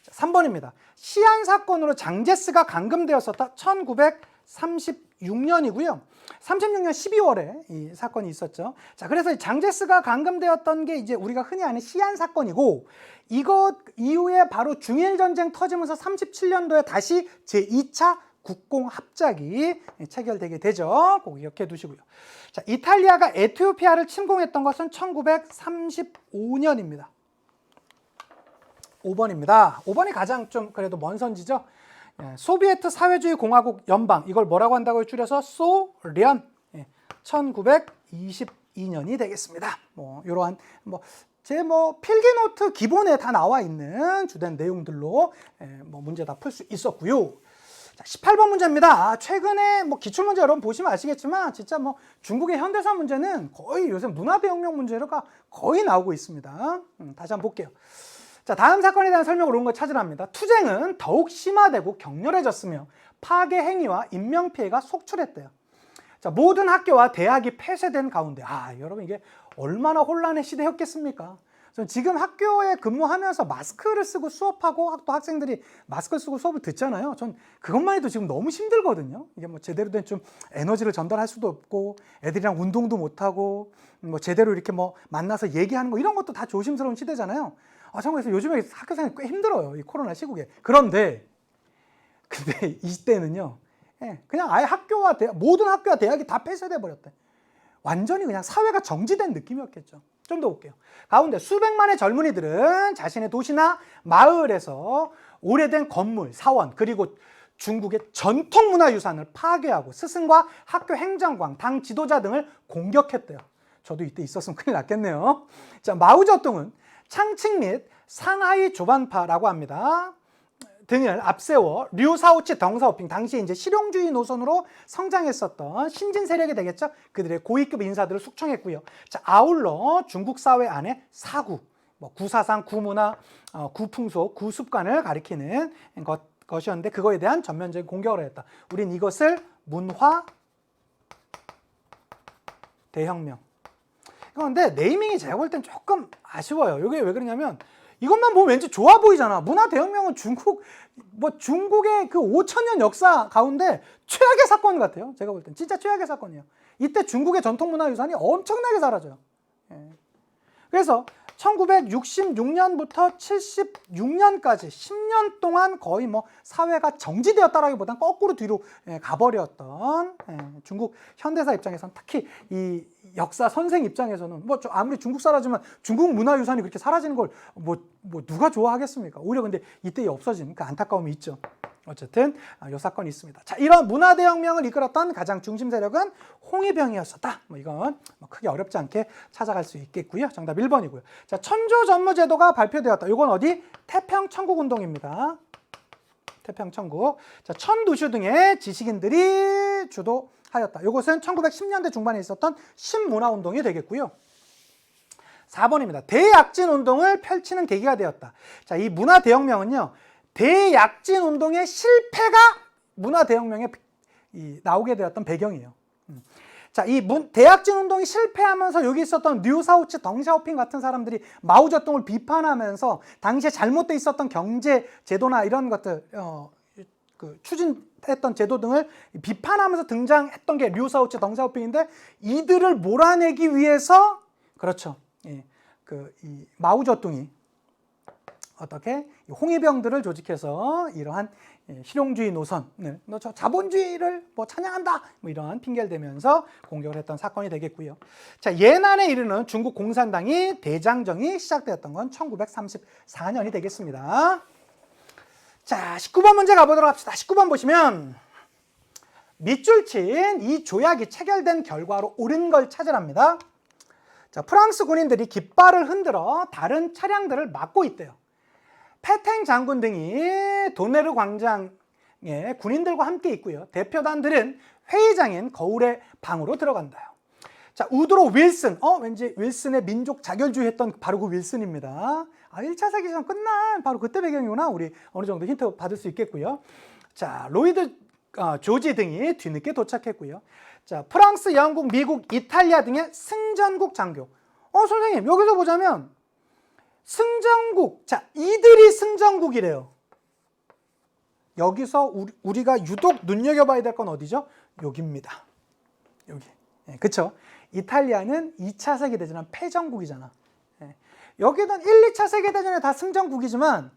자, 3번입니다. 시안 사건으로 장제스가 감금되었었다. 1936년이고요. 36년 12월에 이 사건이 있었죠. 자, 그래서 장제스가 감금되었던 게 이제 우리가 흔히 아는 시안 사건이고, 이것 이후에 바로 중일 전쟁 터지면서 37년도에 다시 제2차 국공 합작이 체결되게 되죠. 꼭 기억해 두시고요. 자, 이탈리아가 에티오피아를 침공했던 것은 1935년입니다. 5번입니다. 5번이 가장 좀 그래도 먼 선지죠. 소비에트 사회주의 공화국 연방, 이걸 뭐라고 한다고 줄여서 소련. 1922년이 되겠습니다. 이러한 제 필기노트 기본에 다 나와 있는 주된 내용들로 문제 다 풀 수 있었고요. 자, 18번 문제입니다. 최근에 기출문제 여러분 보시면 아시겠지만 진짜 중국의 현대사 문제는 거의 요새 문화대혁명 문제가 거의 나오고 있습니다. 다시 한번 볼게요. 자, 다음 사건에 대한 설명을 옳은 거 찾으랍니다. 투쟁은 더욱 심화되고 격렬해졌으며 파괴 행위와 인명피해가 속출했대요. 자, 모든 학교와 대학이 폐쇄된 가운데, 여러분 이게 얼마나 혼란의 시대였겠습니까? 전 지금 학교에 근무하면서 마스크를 쓰고 수업하고 또 학생들이 마스크를 쓰고 수업을 듣잖아요. 전 그것만 해도 지금 너무 힘들거든요. 이게 제대로 된 좀 에너지를 전달할 수도 없고, 애들이랑 운동도 못하고, 제대로 이렇게 만나서 얘기하는 거 이런 것도 다 조심스러운 시대잖아요. 참고해서 요즘에 학교 생활이 꽤 힘들어요. 이 코로나 시국에. 근데 이때는요, 그냥 아예 학교와 모든 학교와 대학이 다 폐쇄돼 버렸대. 완전히 그냥 사회가 정지된 느낌이었겠죠. 좀 더 볼게요. 가운데 수백만의 젊은이들은 자신의 도시나 마을에서 오래된 건물, 사원, 그리고 중국의 전통문화유산을 파괴하고 스승과 학교 행정관, 당 지도자 등을 공격했대요. 저도 이때 있었으면 큰일 났겠네요. 자, 마오쩌둥은 창칭 및 상하이 조반파라고 합니다. 등을 앞세워 류사오치 덩사오핑, 당시 이제 실용주의 노선으로 성장했었던 신진 세력이 되겠죠. 그들의 고위급 인사들을 숙청했고요. 자, 아울러 중국 사회 안에 사구, 구사상, 구문화, 구풍속, 구습관을 가리키는 것이었는데 그거에 대한 전면적인 공격을 했다. 우린 이것을 문화 대혁명. 그런데 네이밍이 제가 볼 땐 조금 아쉬워요. 이게 왜 그러냐면 이것만 보면 왠지 좋아 보이잖아. 문화 대혁명은 중국의 그 5,000년 역사 가운데 최악의 사건 같아요. 제가 볼 땐 진짜 최악의 사건이에요. 이때 중국의 전통 문화 유산이 엄청나게 사라져요. 예. 그래서 1966년부터 76년까지 10년 동안 거의 뭐 사회가 정지되었다라기보단 거꾸로 뒤로 가버렸던 중국 현대사 입장에서는 특히 이 역사 선생 입장에서는 뭐 아무리 중국 사라지면 중국 문화유산이 그렇게 사라지는 걸 뭐 누가 좋아하겠습니까? 오히려 근데 이때 없어진 그 안타까움이 있죠. 어쨌든 이 사건이 있습니다. 자, 이런 문화대혁명을 이끌었던 가장 중심 세력은 홍위병이었었다. 뭐 이건 크게 어렵지 않게 찾아갈 수 있겠고요. 정답 1번이고요. 자, 천조전무제도가 발표되었다. 이건 어디? 태평천국운동입니다. 태평천국. 자, 천두슈 등의 지식인들이 주도하였다. 이것은 1910년대 중반에 있었던 신문화운동이 되겠고요. 4번입니다. 대약진운동을 펼치는 계기가 되었다. 자, 이 문화대혁명은요. 대약진운동의 실패가 문화대혁명에 나오게 되었던 배경이에요. 자, 이 대약진운동이 실패하면서 여기 있었던 류사오치, 덩샤오핑 같은 사람들이 마오쩌둥을 비판하면서 당시에 잘못되어 있었던 경제 제도나 이런 것들 추진했던 제도 등을 비판하면서 등장했던 게 류사오치, 덩샤오핑인데 이들을 몰아내기 위해서 그렇죠. 이 마오쩌둥이 어떻게 홍위병들을 조직해서 이러한 실용주의 노선을 자본주의를 찬양한다 이러한 핑계를 대면서 공격을 했던 사건이 되겠고요. 자, 예난에 이르는 중국 공산당이 대장정이 시작되었던 건 1934년이 되겠습니다. 자, 19번 문제 가보도록 합시다. 19번 보시면 밑줄 친 이 조약이 체결된 결과로 옳은 걸 찾으랍니다. 자, 프랑스 군인들이 깃발을 흔들어 다른 차량들을 막고 있대요. 페탱 장군 등이 도네르 광장에 군인들과 함께 있고요. 대표단들은 회의장인 거울의 방으로 들어간다요. 자, 우드로 윌슨, 왠지 윌슨의 민족 자결주의 했던 바로 그 윌슨입니다. 1차 세계대전 끝난 바로 그때 배경이구나. 우리 어느 정도 힌트 받을 수 있겠고요. 자, 로이드 조지 등이 뒤늦게 도착했고요. 자, 프랑스, 영국, 미국, 이탈리아 등의 승전국 장교. 선생님, 여기서 보자면 승전국, 자, 이들이 승전국이래요. 여기서 우리가 유독 눈여겨봐야 될 건 어디죠? 여기입니다. 여기. 그쵸? 이탈리아는 2차 세계대전은 패전국이잖아. 여기는 1, 2차 세계대전에 다 승전국이지만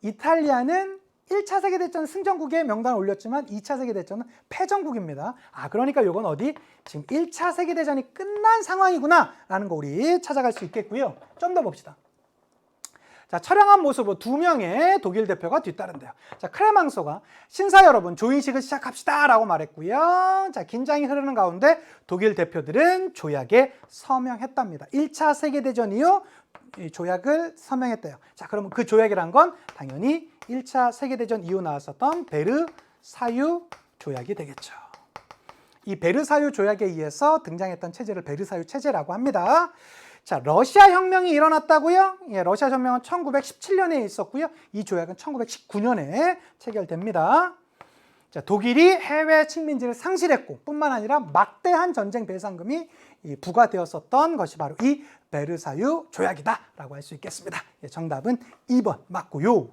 이탈리아는 1차 세계대전 승전국의 명단을 올렸지만 2차 세계대전은 패전국입니다. 그러니까 이건 어디? 지금 1차 세계대전이 끝난 상황이구나 라는 거 우리 찾아갈 수 있겠고요. 좀 더 봅시다. 자, 처량한 모습으로 2명의 독일 대표가 뒤따른대요. 자, 크레망소가 신사 여러분 조인식을 시작합시다 라고 말했고요. 자, 긴장이 흐르는 가운데 독일 대표들은 조약에 서명했답니다. 1차 세계대전 이후 이 조약을 서명했대요. 자, 그러면 그 조약이란 건 당연히 1차 세계대전 이후 나왔었던 베르사유 조약이 되겠죠. 이 베르사유 조약에 의해서 등장했던 체제를 베르사유 체제라고 합니다. 자, 러시아 혁명이 일어났다고요? 러시아 혁명은 1917년에 있었고요. 이 조약은 1919년에 체결됩니다. 자, 독일이 해외 식민지를 상실했고 뿐만 아니라 막대한 전쟁 배상금이 부과되었었던 것이 바로 이 베르사유 조약이다라고 할 수 있겠습니다. 정답은 2번 맞고요.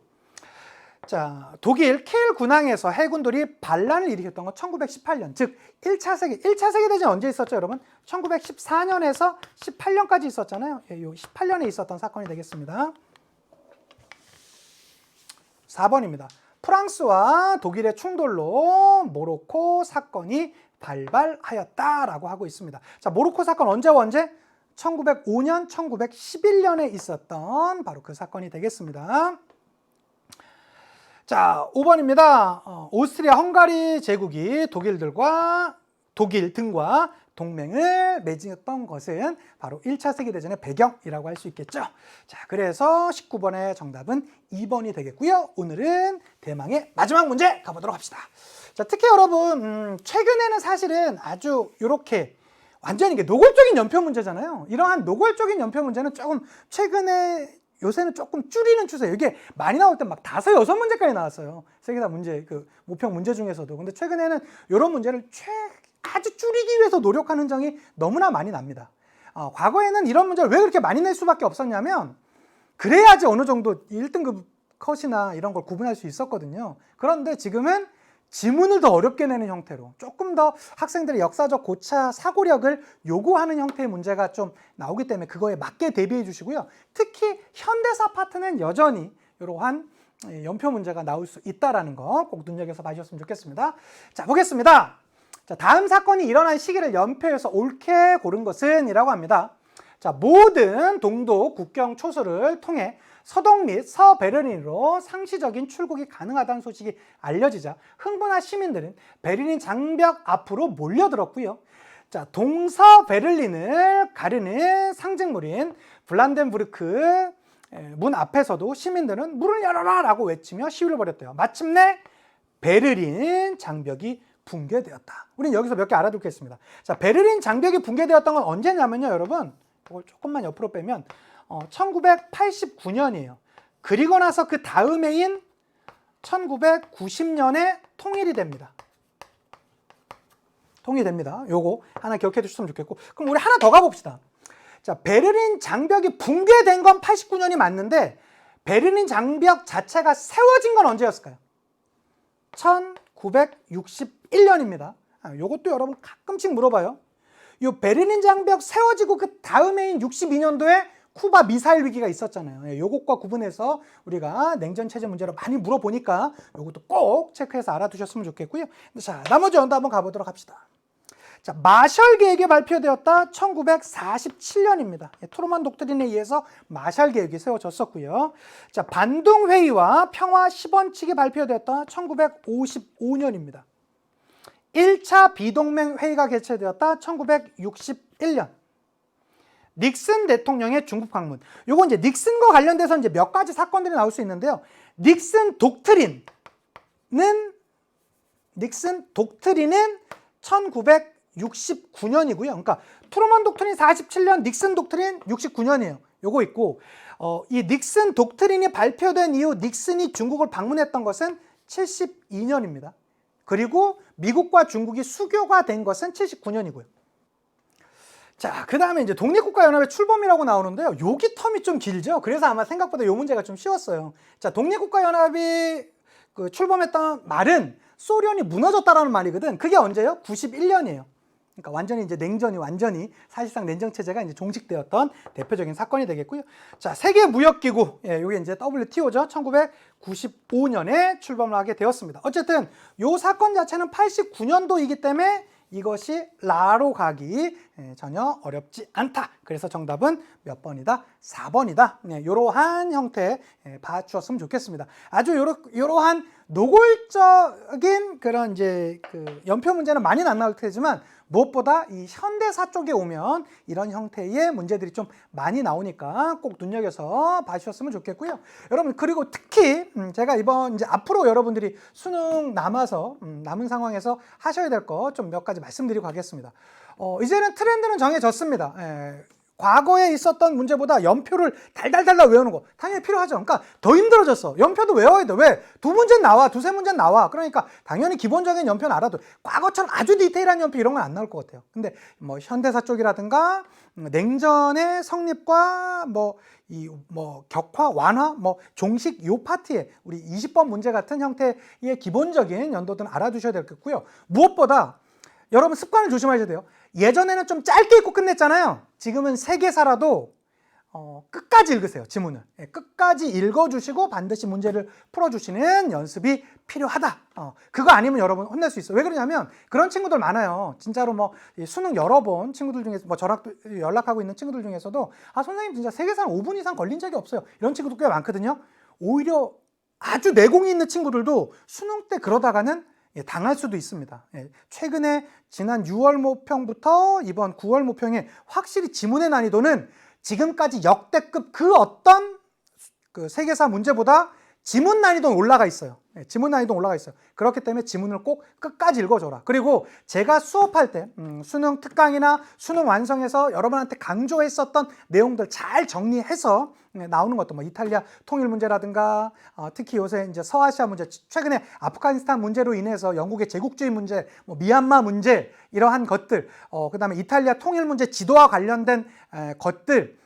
자, 독일 킬 군항에서 해군들이 반란을 일으켰던 건 1918년, 즉 1차 세계대전 언제 있었죠, 여러분? 1914년에서 18년까지 있었잖아요. 요 18년에 있었던 사건이 되겠습니다. 4번입니다. 프랑스와 독일의 충돌로 모로코 사건이 발발하였다라고 하고 있습니다. 자, 모로코 사건 언제와 언제? 1905년, 1911년에 있었던 바로 그 사건이 되겠습니다. 자, 5번입니다. 오스트리아 헝가리 제국이 독일 등과 동맹을 맺었던 것은 바로 1차 세계대전의 배경이라고 할 수 있겠죠. 자, 그래서 19번의 정답은 2번이 되겠고요. 오늘은 대망의 마지막 문제 가보도록 합시다. 자, 특히 여러분 최근에는 사실은 아주 이렇게 완전히 이게 노골적인 연표 문제잖아요. 이러한 노골적인 연표 문제는 조금 요새는 조금 줄이는 추세예요. 이게 많이 나올 때 막 5, 6문제까지 나왔어요. 세계사 문제, 그 모평 문제 중에서도. 근데 최근에는 이런 문제를 아주 줄이기 위해서 노력하는 점이 너무나 많이 납니다. 과거에는 이런 문제를 왜 그렇게 많이 낼 수밖에 없었냐면 그래야지 어느 정도 1등급 컷이나 이런 걸 구분할 수 있었거든요. 그런데 지금은 지문을 더 어렵게 내는 형태로 조금 더 학생들의 역사적 고차 사고력을 요구하는 형태의 문제가 좀 나오기 때문에 그거에 맞게 대비해 주시고요. 특히 현대사 파트는 여전히 이러한 연표 문제가 나올 수 있다는 거 꼭 눈여겨서 봐주셨으면 좋겠습니다. 자, 보겠습니다. 자, 다음 사건이 일어난 시기를 연표해서 옳게 고른 것은 이라고 합니다. 자, 모든 동독 국경 초소를 통해 서독 및 서베를린으로 상시적인 출국이 가능하다는 소식이 알려지자 흥분한 시민들은 베를린 장벽 앞으로 몰려들었고요. 자, 동서베를린을 가르는 상징물인 블란덴부르크 문 앞에서도 시민들은 문을 열어라 라고 외치며 시위를 벌였대요. 마침내 베를린 장벽이 붕괴되었다. 우리는 여기서 몇 개 알아두겠습니다. 자, 베를린 장벽이 붕괴되었던 건 언제냐면요, 여러분. 이걸 조금만 옆으로 빼면 1989년이에요. 그리고 나서 그 다음 해인 1990년에 통일이 됩니다. 통일됩니다. 요거 하나 기억해 주셨으면 좋겠고. 그럼 우리 하나 더 가봅시다. 자, 베를린 장벽이 붕괴된 건 89년이 맞는데 베를린 장벽 자체가 세워진 건 언제였을까요? 1961년입니다. 요것도 여러분 가끔씩 물어봐요. 요 베를린 장벽 세워지고 그 다음 해인 62년도에 쿠바 미사일 위기가 있었잖아요. 요것과 구분해서 우리가 냉전 체제 문제로 많이 물어보니까 요것도 꼭 체크해서 알아두셨으면 좋겠고요. 자, 나머지 연도 한번 가보도록 합시다. 자, 마셜 계획이 발표되었다. 1947년입니다. 트루먼 독트린에 의해서 마셜 계획이 세워졌었고요. 자, 반동 회의와 평화 10원칙이 발표되었다. 1955년입니다. 1차 비동맹 회의가 개최되었다. 1961년. 닉슨 대통령의 중국 방문. 요거 이제 닉슨과 관련돼서 이제 몇 가지 사건들이 나올 수 있는데요. 닉슨 독트린은 1969년이고요. 그러니까 트루먼 독트린 47년, 닉슨 독트린 69년이에요. 요거 있고 이 닉슨 독트린이 발표된 이후 닉슨이 중국을 방문했던 것은 72년입니다. 그리고 미국과 중국이 수교가 된 것은 79년이고요. 자, 그 다음에 이제 독립국가연합의 출범이라고 나오는데요. 여기 텀이 좀 길죠. 그래서 아마 생각보다 이 문제가 좀 쉬웠어요. 자, 독립국가연합이 출범했던 말은 소련이 무너졌다라는 말이거든. 그게 언제요? 91년이에요. 그러니까 완전히 이제 냉전이 사실상 냉전 체제가 이제 종식되었던 대표적인 사건이 되겠고요. 자, 세계 무역기구, 이게 이제 WTO죠. 1995년에 출범을 하게 되었습니다. 어쨌든 이 사건 자체는 89년도이기 때문에 이것이 라로 가기 전혀 어렵지 않다. 그래서 정답은 몇 번이다? 4번이다. 이러한 형태 봐주었으면 좋겠습니다. 아주 이러한 노골적인 그런 이제 그 연표 문제는 많이는 안 나올 테지만 무엇보다 이 현대사 쪽에 오면 이런 형태의 문제들이 좀 많이 나오니까 꼭 눈여겨서 봐주셨으면 좋겠고요. 여러분, 그리고 특히 제가 이번 이제 앞으로 여러분들이 수능 남은 상황에서 하셔야 될 거 좀 몇 가지 말씀드리고 가겠습니다. 이제는 트렌드는 정해졌습니다. 과거에 있었던 문제보다 연표를 달달달달 외우는 거 당연히 필요하죠. 그러니까 더 힘들어졌어. 연표도 외워야 돼. 왜? 두 문제는 나와. 두세 문제는 나와. 그러니까 당연히 기본적인 연표는 알아도 과거처럼 아주 디테일한 연표 이런 건 안 나올 것 같아요. 근데 뭐 현대사 쪽이라든가 냉전의 성립과 격화, 완화, 종식 요 파트에 우리 20번 문제 같은 형태의 기본적인 연도들은 알아두셔야 되겠고요. 무엇보다 여러분 습관을 조심하셔야 돼요. 예전에는 좀 짧게 읽고 끝냈잖아요. 지금은 세계사라도 끝까지 읽으세요. 지문을. 끝까지 읽어주시고 반드시 문제를 풀어주시는 연습이 필요하다. 그거 아니면 여러분 혼낼 수 있어요. 왜 그러냐면 그런 친구들 많아요. 진짜로 수능 여러 번 친구들 중에서 저랑 연락하고 있는 친구들 중에서도 선생님 진짜 세계사는 5분 이상 걸린 적이 없어요. 이런 친구도 꽤 많거든요. 오히려 아주 내공이 있는 친구들도 수능 때 그러다가는 당할 수도 있습니다. 최근에 지난 6월 모평부터 이번 9월 모평에 확실히 지문의 난이도는 지금까지 역대급 그 어떤 세계사 문제보다 지문 난이도는 올라가 있어요. 지문 난이도는 올라가 있어요. 그렇기 때문에 지문을 꼭 끝까지 읽어줘라. 그리고 제가 수업할 때 수능 특강이나 수능 완성에서 여러분한테 강조했었던 내용들 잘 정리해서 나오는 것도 뭐 이탈리아 통일 문제라든가 특히 요새 이제 서아시아 문제, 최근에 아프가니스탄 문제로 인해서 영국의 제국주의 문제, 뭐 미얀마 문제 이러한 것들, 그다음에 이탈리아 통일 문제 지도와 관련된 것들,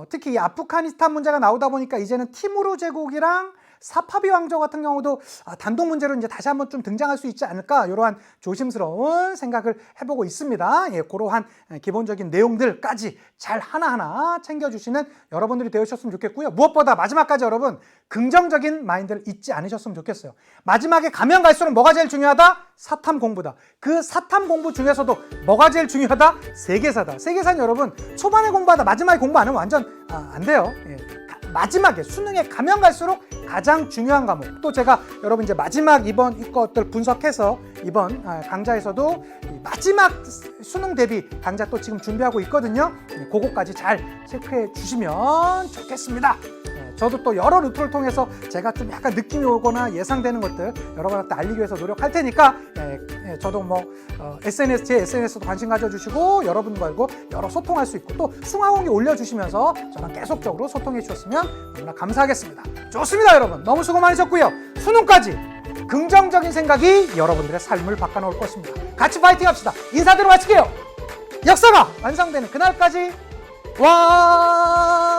특히 이 아프가니스탄 문제가 나오다 보니까 이제는 티무르 제국이랑 사파비 왕조 같은 경우도 단독 문제로 이제 다시 한번 좀 등장할 수 있지 않을까, 이러한 조심스러운 생각을 해보고 있습니다. 예, 그러한 기본적인 내용들까지 잘 하나하나 챙겨주시는 여러분들이 되셨으면 좋겠고요. 무엇보다 마지막까지 여러분 긍정적인 마인드를 잊지 않으셨으면 좋겠어요. 마지막에 가면 갈수록 뭐가 제일 중요하다? 사탐 공부다. 그 사탐 공부 중에서도 뭐가 제일 중요하다? 세계사다. 세계사는 여러분 초반에 공부하다 마지막에 공부 안 하면 완전 안 돼요. 예. 마지막에 수능에 가면 갈수록 가장 중요한 과목, 또 제가 여러분 이제 마지막 이번 이것들 분석해서 이번 강좌에서도 마지막 수능 대비 강좌 또 지금 준비하고 있거든요. 그거까지 잘 체크해 주시면 좋겠습니다. 저도 또 여러 루트를 통해서 제가 좀 약간 느낌이 오거나 예상되는 것들 여러분한테 알리기 위해서 노력할 테니까 저도 뭐 SNS, 제 SNS도 관심 가져주시고 여러분과도 여러 소통할 수 있고 또 숭아공개 올려주시면서 저랑 계속적으로 소통해 주셨으면 너무나 감사하겠습니다. 좋습니다 여러분, 너무 수고 많으셨고요. 수능까지 긍정적인 생각이 여러분들의 삶을 바꿔놓을 것입니다. 같이 파이팅 합시다. 인사드리고 마칠게요. 역사가 완성되는 그날까지 와